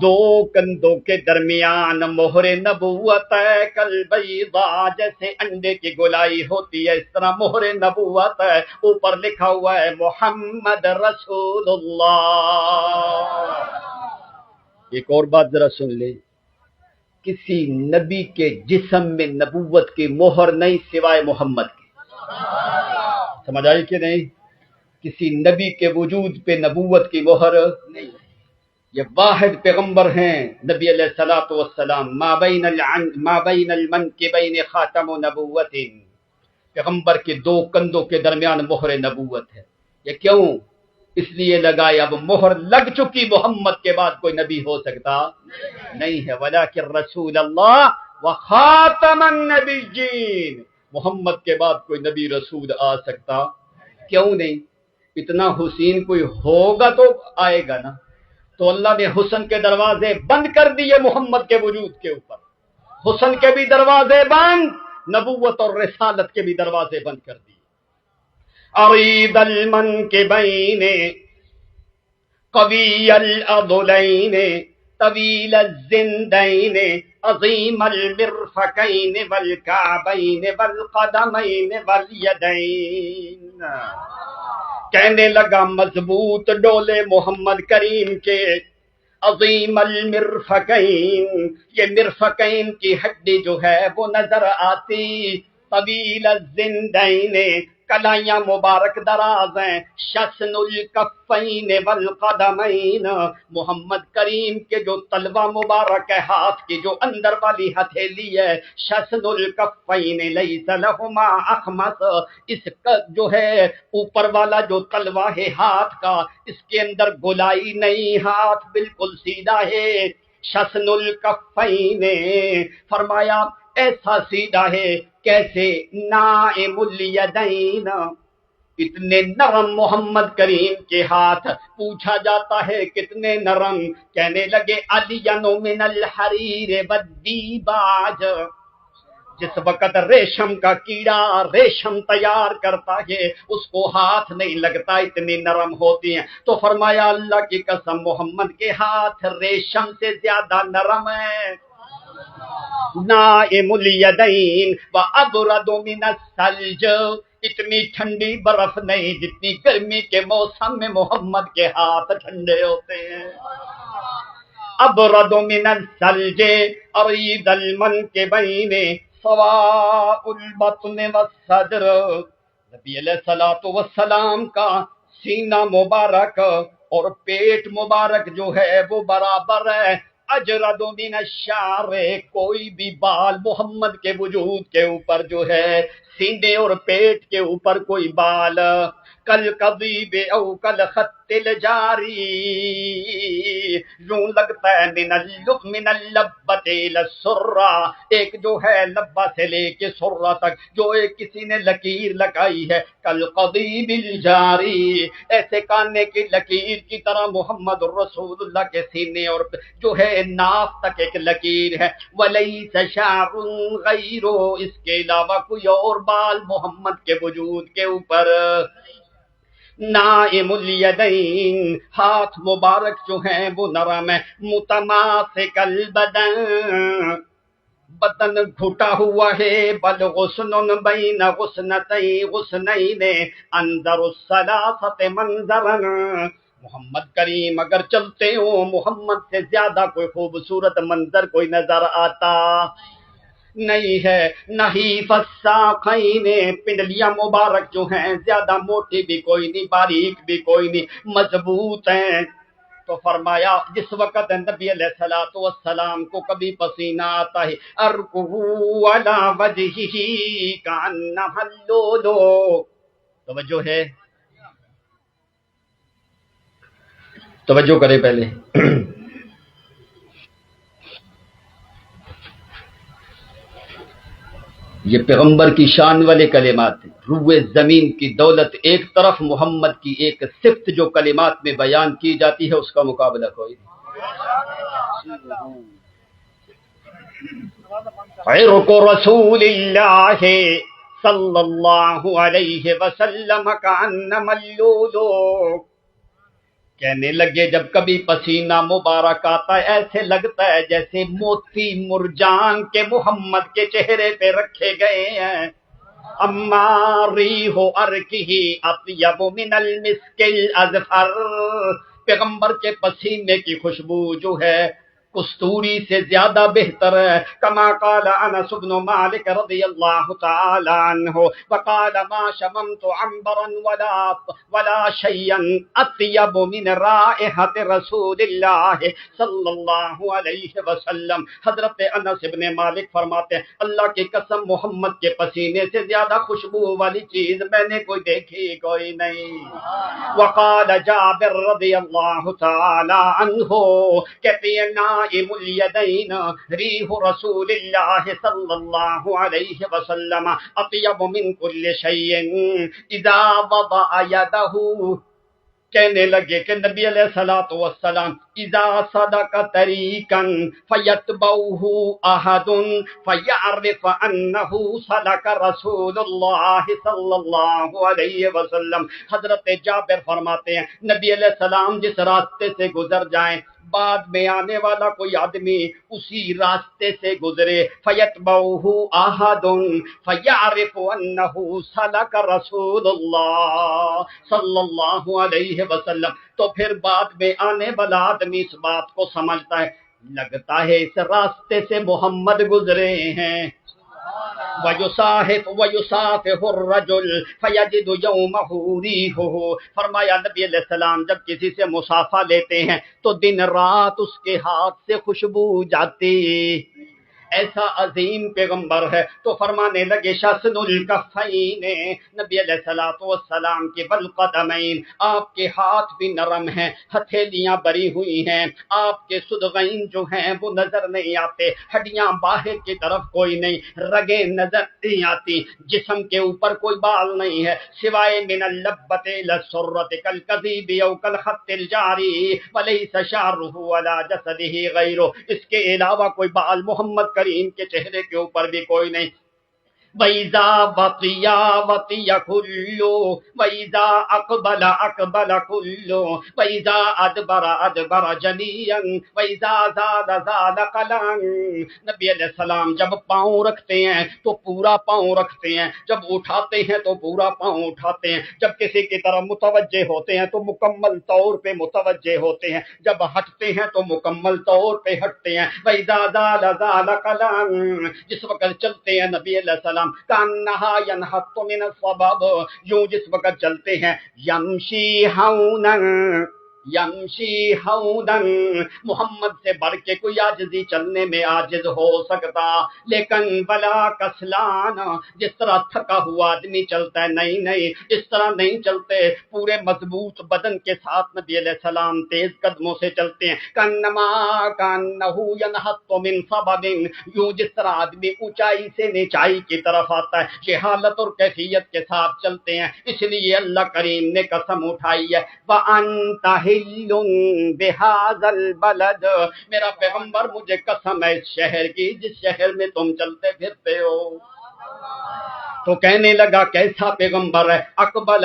دو کندھوں کے درمیان مہر نبوت ہے. کل بیضاء جیسے انڈے کی گولائی ہوتی ہے اس طرح مہر نبوت ہے. اوپر لکھا ہوا ہے محمد رسول اللہ. ایک اور بات ذرا سن لیں کسی نبی کے جسم میں نبوت کی مہر نہیں سوائے محمد کی. سمجھ آئی کہ نہیں؟ کسی نبی کے وجود پہ نبوت کی مہر نہیں. یہ واحد پیغمبر ہیں نبی علیہ الصلوۃ والسلام. ما بین المنکبین خاتم نبوت. پیغمبر کے دو کندھوں کے درمیان مہر نبوت ہے. یہ کیوں؟ اس لیے لگائے اب مہر لگ چکی محمد کے بعد کوئی نبی ہو سکتا نہیں ہے. ولکن رسول اللہ وخاتم النبیین. محمد کے بعد کوئی نبی رسول آ سکتا کیوں نہیں؟ اتنا حسین کوئی ہوگا تو آئے گا نا. تو اللہ نے حسن کے دروازے بند کر دیے محمد کے وجود کے اوپر. حسن کے بھی دروازے بند نبوت اور رسالت کے بھی دروازے بند کر دیے. عریض المنکبین قوی العضلین طویل الزندین عظیم المرفقین والکعبین والقدمین والیدین. کہنے لگا مضبوط ڈولے محمد کریم کے. عظیم المرفقین یہ مرفقین کی ہڈی جو ہے وہ نظر آتی. طویل الزندین کلائیاں مبارک دراز ہیں. شسن الکفین والقدمین محمد کریم کے جو تلوا مبارک ہے ہاتھ کی جو اندر والی ہتھیلی ہے. شسن الکفین لیس لہما اخمص. اس کا جو ہے اوپر والا جو تلوا ہے ہاتھ کا اس کے اندر گولائی نہیں ہاتھ بالکل سیدھا ہے. شسن الکفین فرمایا ایسا سیدھا ہے کیسے ناعم الیدین. اتنے نرم محمد کریم کے ہاتھ. پوچھا جاتا ہے کتنے نرم؟ کہنے لگے الین من الحریر والدیباج. جس وقت ریشم کا کیڑا ریشم تیار کرتا ہے اس کو ہاتھ نہیں لگتا اتنی نرم ہوتی ہیں. تو فرمایا اللہ کی قسم محمد کے ہاتھ ریشم سے زیادہ نرم ہے. نائم الیدین وابرد من الثلج. اتنی ٹھنڈی برف نہیں جتنی گرمی کے موسم میں محمد کے ہاتھ ٹھنڈے ہوتے ہیں. ابرد من الثلج عریض المنکبین سواء البطن والصدر. نبی علیہ الصلوۃ والسلام کا سینہ مبارک اور پیٹ مبارک جو ہے وہ برابر ہے. اجرد من الشعر، کوئی بھی بال محمد کے وجود کے اوپر جو ہے، سینے اور پیٹ کے اوپر کوئی بال، کل قضیب او کل خط الجاری، یوں لگتا ہے من اللبۃ الی السرہ، ایک جو ہے لبہ سے لے کے سرہ تک جو ایک کسی نے لکیر لگائی ہے، کل قضیب الجاری، ایسے کانے کی لکیر کی طرح محمد الرسول اللہ کے سینے اور جو ہے ناف تک ایک لکیر ہے، ولیس شعر غیر، اس کے علاوہ کوئی اور بال محمد کے وجود کے اوپر، نائم الیدین، ہاتھ مبارک جو ہیں وہ نرم ہے، متماسک البدن، بدن گھٹا ہوا ہے، بل غصن بین غصنین انظر الثلاثۃ منظرا، محمد کریم اگر چلتے ہو محمد سے زیادہ کوئی خوبصورت منظر کوئی نظر آتا نہیں ہے، نحیف الساقین، پنڈلیاں مبارک جو ہیں زیادہ موٹی بھی کوئی نہیں، باریک بھی کوئی نہیں، مضبوط ہیں۔ تو فرمایا جس وقت نبی علیہ الصلوۃ والسلام کو کبھی پسینہ آتا ہے، ارقو علی وجہہ کانہا اللؤلؤ، توجہ ہے، توجہ کرے پہلے، یہ پیغمبر کی شان والے کلمات ہیں، روئے زمین کی دولت ایک طرف، محمد کی ایک صفت جو کلمات میں بیان کی جاتی ہے اس کا مقابلہ کوئی نہیں۔ عرق رسول اللہ صلی اللہ علیہ وسلم کانما اللؤلؤ، کہنے لگے جب کبھی پسینہ مبارک آتا ہے ایسے لگتا ہے جیسے موتی مرجان کے محمد کے چہرے پہ رکھے گئے ہیں، اما ریح ارکہ اطیب من المسک الاظفر، پیغمبر کے پسینے کی خوشبو جو ہے کستوری سے زیادہ بہتر ہے، کما قال انس بن مالک رضی اللہ تعالی عنہ، وقال ما شممت عنبرا ولا شيئا اطيب من رائحة رسول اللہ صلی اللہ علیہ وسلم، حضرت انس بن مالک فرماتے ہیں اللہ کی قسم محمد کے پسینے سے زیادہ خوشبو والی چیز میں نے کوئی دیکھی کوئی نہیں۔ وقال جابر رضی اللہ تعالی عنہ، کہتے ہیں نائم الیدین ریح رسول اللہ صلی اللہ علیہ وسلم اطیب من کل شیء اذا وضع یدہ، کہنے لگے کہ نبی علیہ الصلوۃ والسلام اذا صدق طریقا فیتبعہ احد فیعرف انہ صدق رسول اللہ صلی اللہ علیہ وسلم، حضرت جابر فرماتے ہیں نبی علیہ السلام جس راستے سے گزر جائیں بعد میں آنے والا کوئی آدمی اسی راستے سے گزرے، فیتبعہ احد فیعرف انہ سلک رسول اللہ صلی اللہ علیہ وسلم، تو پھر بعد میں آنے والا آدمی اس بات کو سمجھتا ہے لگتا ہے اس راستے سے محمد گزرے ہیں، وَيُصَافِحُ الرَّجُلُ فَيَجِدُ يَوْمَهُ رِيحُهُ، فرمایا نبی علیہ السلام جب کسی سے مصافحہ لیتے ہیں تو دن رات اس کے ہاتھ سے خوشبو جاتی، ایسا عظیم پیغمبر ہے۔ تو فرمانے لگے شسن الکفین، نبی علیہ الصلوۃ والسلام کے بالقدمین، آپ کے ہاتھ بھی نرم ہیں، ہتھیلیاں بری ہوئی ہیں، آپ کے صدغین جو ہیں وہ نظر نہیں آتے، ہڈیاں باہر کی طرف کوئی نہیں، رگیں نظر نہیں آتی، جسم کے اوپر کوئی بال نہیں ہے سوائے من اللبۃ الی السرۃ کالکذیب او کالخط الجاری ولیس شعرہ علی جسدہ غیرہ، اس کے علاوہ کوئی بال محمد کریم کے چہرے کے اوپر بھی کوئی نہیں، وَإِذَا بَطِيَ بَطِيَ كُلُّ وَإِذَا أَقْبَلَ أَقْبَلَ كُلُّ وَإِذَا أَدْبَرَ أَدْبَرَ جَلِيًّا وَإِذَا زَادَ زَادَ قَلًا، نبی علیہ السلام جب پاؤں رکھتے ہیں تو پورا پاؤں رکھتے ہیں، جب اٹھاتے ہیں تو پورا پاؤں اٹھاتے ہیں، جب کسی کی طرف متوجہ ہوتے ہیں تو مکمل طور پہ متوجہ ہوتے ہیں، جب ہٹتے ہیں تو مکمل طور پہ ہٹتے ہیں، وَإِذَا زَادَ زَادَ قَلًا، جس وقت چلتے ہیں نبی علیہ السلام کانہا ینحط من الصبب، یوں جس وقت چلتے ہیں یمشی ہونا، یمشی ہودن، محمد سے بڑھ کے کوئی عاجزی چلنے میں عاجز ہو سکتا، لیکن بلا کسلان، جس طرح تھکا ہوا آدمی چلتا ہے، نہیں اس طرح نہیں چلتے، پورے مضبوط بدن کے ساتھ نبی علیہ السلام تیز قدموں سے چلتے ہیں، کانما کانہو ینحط من سبب، یوں جس طرح آدمی اونچائی سے نیچائی کی طرف آتا ہے، یہ حالت اور کیفیت کے ساتھ چلتے ہیں۔ اس لیے اللہ کریم نے قسم اٹھائی ہے، وَأَنْتَ حِلٌّ بِهَذَا الْبَلَدِ، میرا پیغمبر مجھے قسم ہے اس شہر کی جس شہر میں تم چلتے پھرتے ہو۔ تو کہنے لگا کیسا پیغمبر ہے، اقبل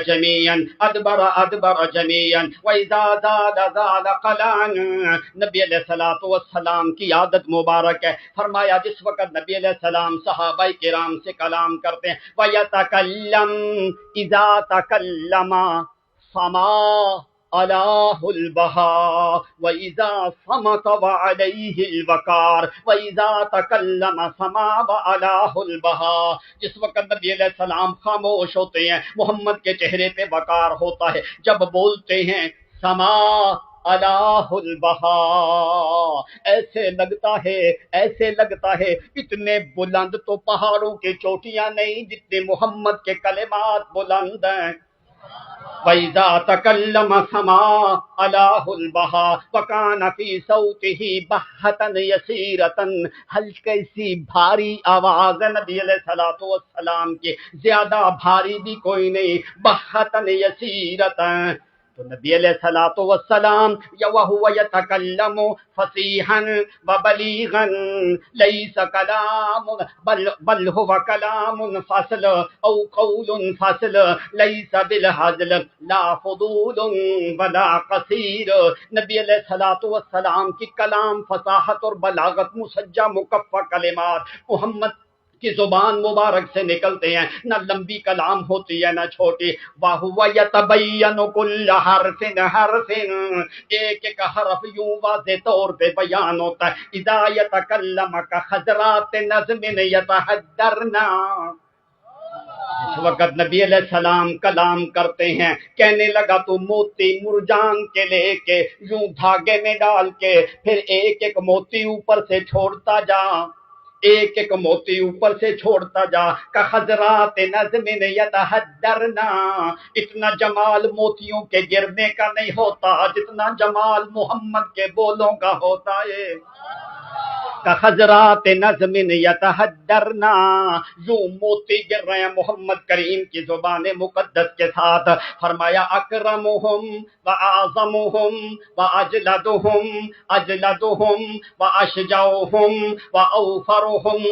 جمیعاً ادبر جمیعاً وَإِذَا زَالَ قَلَعًا، نبی علیہ الصلوۃ والسلام کی عادت مبارک ہے، فرمایا جس وقت نبی علیہ السلام صحابہ کرام سے کلام کرتے ہیں، وَيَتَكَلَّمْ إِذَا تَكَلَّمَ سَمَا عَلَاهُ الْبَهَاءُ وَإِذَا صَمَتَ وَعَلَيْهِ الْوَقَارُ وَإِذَا تَكَلَّمَ سَمَا وَعَلَاهُ الْبَهَاءُ، جس وقت نبی علیہ السلام خاموش ہوتے ہیں محمد کے چہرے پہ وقار ہوتا ہے، جب بولتے ہیں سما عَلَاهُ الْبَهَاءُ، ایسے لگتا ہے اتنے بلند تو پہاڑوں کی چوٹیاں نہیں جتنے محمد کے کلمات بلند ہیں۔ وَإِذَا تَكَلَّمَ سَمَا عَلَاهُ الْبَهَاءُ وَكَانَ فِي صَوْتِهِ بَهَّةً يَسِيرَةً، ہلکی سی بھاری آواز ہے نبی علیہ الصلوۃ والسلام کی، زیادہ بھاری بھی کوئی نہیں، بَهَّةً يَسِيرَةً۔ تو نبی علیہ الصلوۃ والسلام وَهُوَ يَتَكَلَّمُ فَصِيحًا وَبَلِيغًا لَيْسَ كَلَامٌ بل هو كلام فصل او قول فصل ليس بالهزل لا فضول ولا قصير، نبی علیہ الصلوۃ والسلام کی کلام فصاحت اور بلاغت، مسجع مکفہ کلمات محمد کی زبان مبارک سے نکلتے ہیں، نہ لمبی کلام ہوتی ہے نہ چھوٹی۔ وَهُوَ يَتَبَيَّنُ كُلَّ حرف، ایک حرف یوں واضح طور پہ بیان ہوتا ہے، اذا يتكلم كخضرات نظم يتحدرن، اس وقت نبی علیہ السلام کلام کرتے ہیں، کہنے لگا تو موتی مرجان کے لے کے یوں دھاگے میں ڈال کے پھر ایک ایک موتی اوپر سے چھوڑتا جا، ایک ایک موتی اوپر سے چھوڑتا جا، کخضرات نظم یتحدرن، اتنا جمال موتیوں کے گرنے کا نہیں ہوتا جتنا جمال محمد کے بولوں کا ہوتا ہے۔ کخضرات نظم یتحدرن، یوں موتی گر رہے ہیں محمد کریم کی زبان مقدس کے ساتھ۔ فرمایا اکرمہم واعظمہم واجلدہم واشجعہم واوفرہم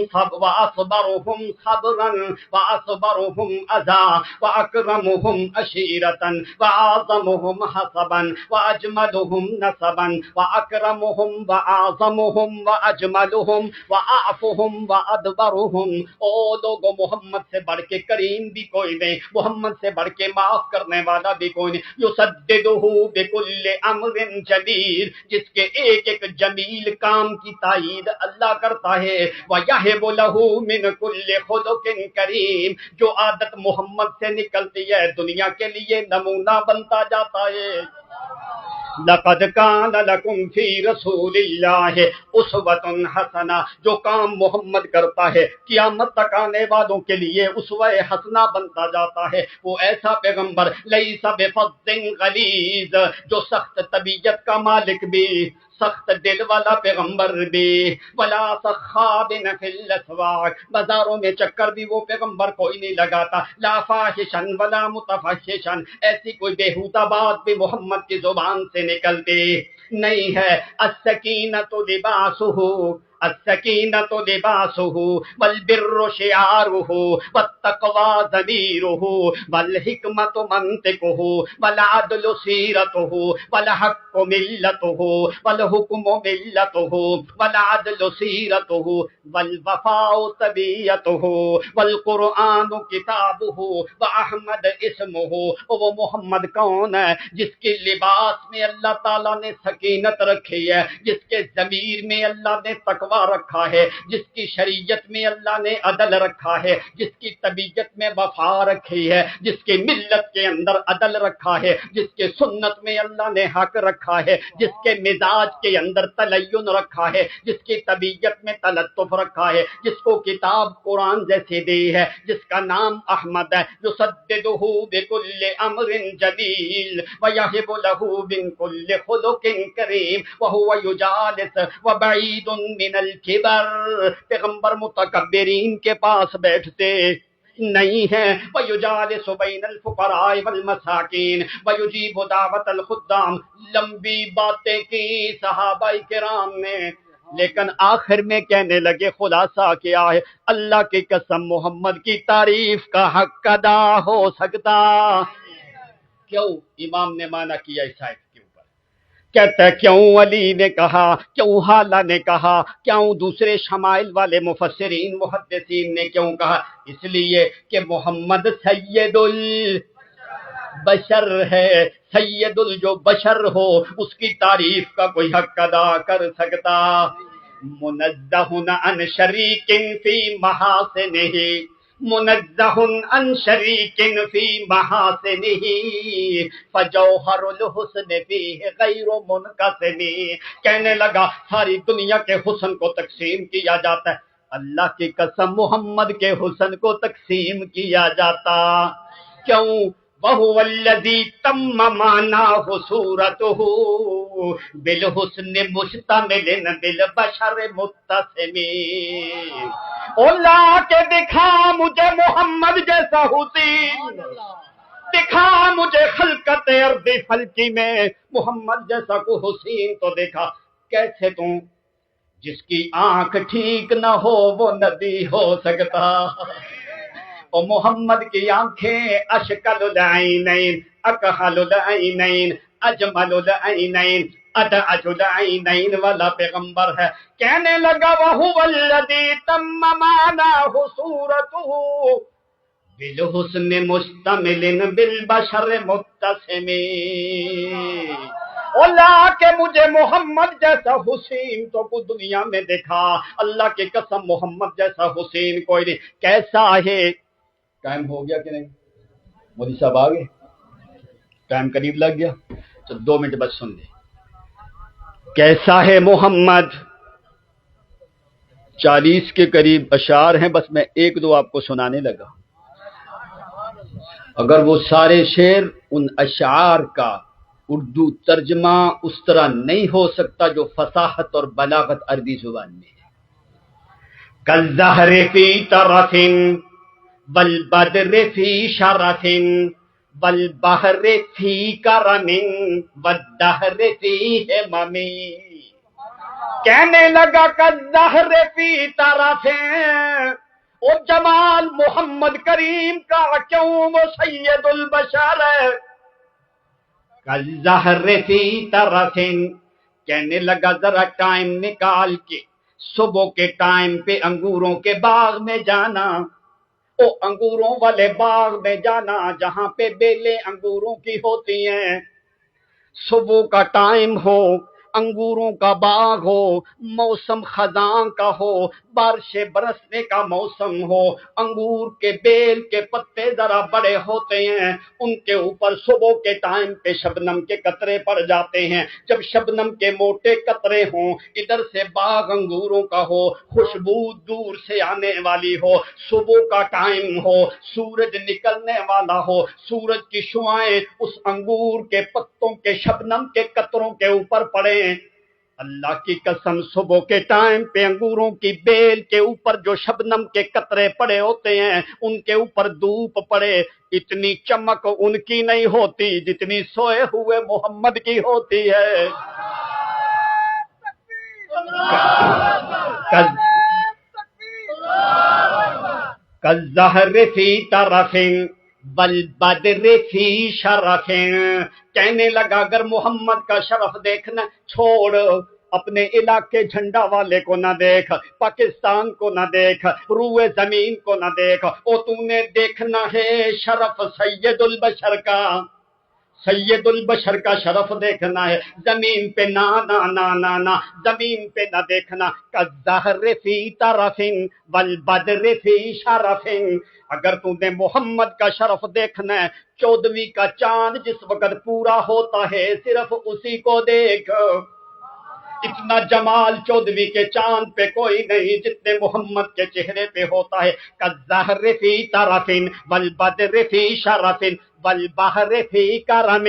واصبرہم صبرا واصبرہم اذا واکرمہم عشیرتا واعظمہم حسبا واجملہم نسبا واکرمہم واعظمہم واجملہم واعفہم وادبرہم، او لوگوں محمد سے بڑھ کے کریم بھی کوئی نہیں، محمد سے بڑھ کے معاف کرنے والا بھی کوئی نہیں، یسددہ بکل امر جمیل، جس کے ایک ایک جمیل کام کی تائید اللہ کرتا ہے، وَيَهِبُ لَهُ مِنْ كُلِّ خُلُقٍ کریم، جو عادت محمد سے نکلتی ہے دنیا کے لیے نمونہ بنتا جاتا ہے۔ لقد کان لکم فی رسول اللہ اسوۃ حسنہ، جو کام محمد کرتا ہے قیامت تک آنے والوں کے لیے اسوہ حسنہ بنتا جاتا ہے۔ وہ ایسا پیغمبر لیس بفظ غلیظ، جو سخت طبیعت کا مالک بھی، سخت دل والا پیغمبر بھی، ولا صخاب فی الاسواق، بازاروں میں چکر بھی وہ پیغمبر کوئی نہیں لگاتا، لا فاحشا ولا متفحشا، ایسی کوئی بےہودہ بات بھی محمد کی زبان سے نکلتی نہیں ہے۔ السکینۃ لباسہ، السکینۃ لباسہ والبر شعارہ والتقوی ضمیرہ والحکمۃ منطقہ والعدل سیرتہ والحق ملتہ والحکم ملتہ والعدل سیرتہ والوفاء طبیعتہ والقرآن کتابہ واحمد اسمہ، وہ محمد کون ہے جس کے لباس میں اللہ تعالیٰ نے سکینت رکھی ہے، جس کے ضمیر میں اللہ نے تقوی تقوی رکھا ہے، جس کی شریعت میں اللہ نے عدل رکھا ہے، جس کی طبیعت میں وفا رکھی ہے، جس کی ملت کے اندر عدل رکھا ہے، جس کے سنت میں اللہ نے حق رکھا ہے، جس کے مزاج کے اندر تلین رکھا ہے، جس کی طبیعت میں تلطف رکھا ہے، جس کو کتاب قرآن جیسے دی ہے، جس کا نام احمد ہے، یسددہ بکل امر جلیل ویہب لہ من کل خلق کریم وہو یجالس وبعید من الکبر۔ پیغمبر متکبرین کے پاس بیٹھتے نہیں ہے، وَيُجَالِسُ بَيْنَ الْفُقَرَاءِ وَالْمَسَاكِينِ وَيُجِيبُ دعوت الخدام۔ لمبی باتیں کی صحابہ کرام نے، لیکن آخر میں کہنے لگے خلاصہ کیا ہے، اللہ کی قسم محمد کی تعریف کا حق ادا ہو سکتا؟ کیوں امام نے مانا کیا اس آیت کے اوپر؟ کہتا ہے کیوں علی نے کہا، کیوں حالہ نے کہا، کیوں دوسرے شمائل والے مفسرین محدثین نے کیوں کہا؟ اس لیے کہ محمد سید البشر ہے، سید جو بشر ہو اس کی تعریف کا کوئی حق ادا کر سکتا؟ منزہ عن شریک فی محاسنہ، منزہ عن شریک فی محاسنہ فجوہر الحسن فیہ غیر منقسم۔ کہنے لگا ساری دنیا کے حسن کو تقسیم کیا جاتا ہے، اللہ کی قسم محمد کے حسن کو تقسیم کیا جاتا کیوں؟ وَهُوَ الَّذِي تَمَّ مَعْنَاهُ صُورَتُهُ بِالْحُسْنِ مُشْتَمِلٍ بِالْبَشَرِ مُتَّسِمٍ۔ اللہ کے دکھا مجھے محمد جیسا حسین، دکھا مجھے خلقت ارض فلکی میں محمد جیسا کو حسین تو دیکھا۔ کیسے تم؟ جس کی آنکھ ٹھیک نہ ہو وہ نبی ہو سکتا؟ اور محمد کی آنکھیں اشکل العینین، اکحل العینین، اجمل العینین، ادعج العینین والا پیغمبر ہے۔ کہنے لگا وَهُوَ الَّذِي تَمَّ مَعْنَاهُ صُورَتُهُ بِالْحُسْنِ مُشْتَمِلٍ بِالْبَشَرِ مُتَّسِمٍ۔ اللہ کہ مجھے محمد جیسا حسین تو کو دنیا میں دیکھا، اللہ کی قسم محمد جیسا حسین کوئی نہیں۔ کیسا ہے؟ ٹائم ہو گیا کہ نہیں؟ مودی صاحب آ گئے؟ ٹائم قریب لگ گیا تو 2 منٹ بس سن لیں۔ کیسا ہے محمد؟ 40 کے قریب اشعار ہیں، بس میں 1-2 آپ کو سنانے لگا۔ اگر وہ سارے شعر ان اشعار کا اردو ترجمہ اس طرح نہیں ہو سکتا جو فصاحت اور بلاغت عربی زبان میں ہے۔ کالزہر فی طرف والبدر فی شرف والبحر فی کرم والدہر فی ہمم۔ کہنے لگا کالزہر فی طرف، او جمال محمد کریم کا کیوں وہ سید البشر ہے؟ کالزہر فی طرف، کہنے لگا ذرا ٹائم نکال کے صبح کے ٹائم پہ انگوروں کے باغ میں جانا، او انگوروں والے باغ میں جانا جہاں پہ بیلیں انگوروں کی ہوتی ہیں، صبح کا ٹائم ہو، انگوروں کا باغ ہو، موسم خزاں کا ہو، بارشیں برسنے کا موسم ہو، انگور کے بیل کے پتے ذرا بڑے ہوتے ہیں، ان کے اوپر صبح کے ٹائم پہ شبنم کے قطرے پڑ جاتے ہیں۔ جب شبنم کے موٹے قطرے ہوں، ادھر سے باغ انگوروں کا ہو، خوشبو دور سے آنے والی ہو، صبح کا ٹائم ہو، سورج نکلنے والا ہو، سورج کی شعاعیں اس انگور کے پتوں کے شبنم کے قطروں کے اوپر پڑیں، اللہ کی قسم صبح کے ٹائم پہ انگوروں کی بیل کے اوپر جو شبنم کے قطرے پڑے ہوتے ہیں، ان کے اوپر دھوپ پڑے، اتنی چمک ان کی نہیں ہوتی جتنی سوئے ہوئے محمد کی ہوتی ہے۔ کالزہر فی طرف والبدر فی شرف، کہنے لگا اگر محمد کا شرف دیکھنا چھوڑ، اپنے علاقے جھنڈا والے کو نہ دیکھ، پاکستان کو نہ دیکھ، روئے زمین کو نہ دیکھ، او تو نے دیکھنا ہے شرف سید البشر کا، سید البشر کا شرف دیکھنا ہے، زمین پہ نا نا نا نا نا، زمین پہ نہ دیکھنا، کالزہر فی طرف والبدر فی شرف۔ اگر تم نے محمد کا شرف دیکھنا ہے، 14ویں کا چاند جس وقت پورا ہوتا ہے صرف اسی کو دیکھ۔ اتنا جمال 14ویں کے چاند پہ کوئی نہیں جتنے محمد کے چہرے پہ ہوتا ہے۔ کالزہر فی طرف والبدر فی شرف والبحر فی کرم۔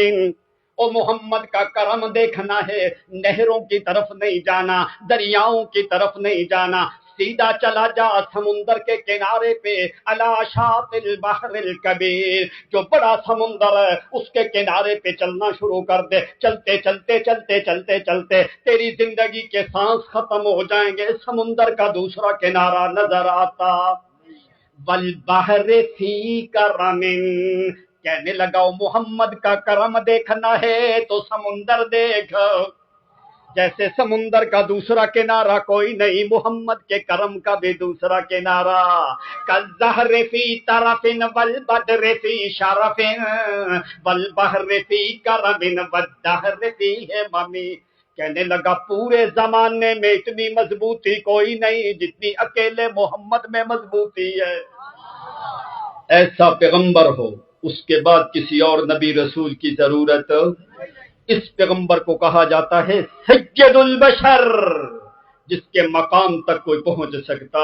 او محمد کا کرم دیکھنا ہے، نہروں کی طرف نہیں جانا، دریاؤں کی طرف نہیں جانا، سیدھا چلا جا سمندر کے کنارے پہ، علی شاطئ البحر الکبیر، جو بڑا سمندر ہے اس کے کنارے پہ چلنا شروع کر دے۔ چلتے چلتے چلتے چلتے چلتے تیری زندگی کے سانس ختم ہو جائیں گے، سمندر کا دوسرا کنارہ نظر آتا۔ والبحر فی کرم، کہنے لگا محمد کا کرم دیکھنا ہے تو سمندر دیکھ، جیسے سمندر کا دوسرا کنارہ کوئی نہیں، محمد کے کرم کا بھی دوسرا کنارہ۔ کالزہر فی طرف والبدر فی شرف والبحر فی کرم والدہر فی ہمم۔ کہنے لگا پورے زمانے میں اتنی مضبوطی کوئی نہیں جتنی اکیلے محمد میں مضبوطی ہے۔ ایسا پیغمبر ہو، اس کے بعد کسی اور نبی رسول کی ضرورت۔ اس پیغمبر کو کہا جاتا ہے سید البشر، جس کے مقام تک کوئی پہنچ سکتا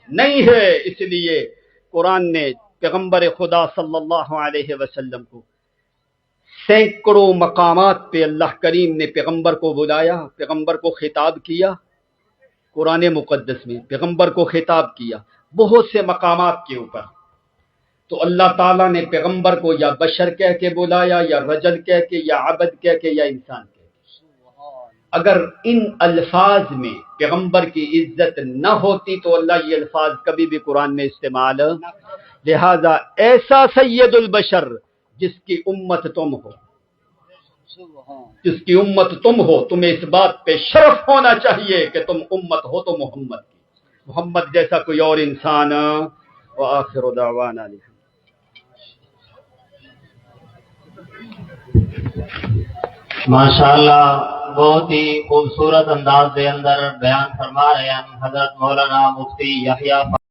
نہیں ہے۔ اس لیے قرآن نے پیغمبر خدا صلی اللہ علیہ وسلم کو سینکڑوں مقامات پہ اللہ کریم نے پیغمبر کو بلایا، پیغمبر کو خطاب کیا۔ قرآن مقدس میں پیغمبر کو خطاب کیا بہت سے مقامات کے اوپر۔ تو اللہ تعالیٰ نے پیغمبر کو یا بشر کہہ کے بلایا، یا رجل کہہ کے، یا عبد کہہ کے، یا انسان کہہ کے۔ اگر ان الفاظ میں پیغمبر کی عزت نہ ہوتی تو اللہ یہ الفاظ کبھی بھی قرآن میں استعمال۔ لہذا ایسا سید البشر جس کی امت تم ہو، جس کی امت تم ہو، تمہیں اس بات پہ شرف ہونا چاہیے کہ تم امت ہو تو محمد کی، محمد جیسا کوئی اور انسان۔ وآخر دعوانا ماشاءاللہ بہت ہی خوبصورت انداز دے اندر بیان فرما رہے ہیں حضرت مولانا مفتی یحییٰ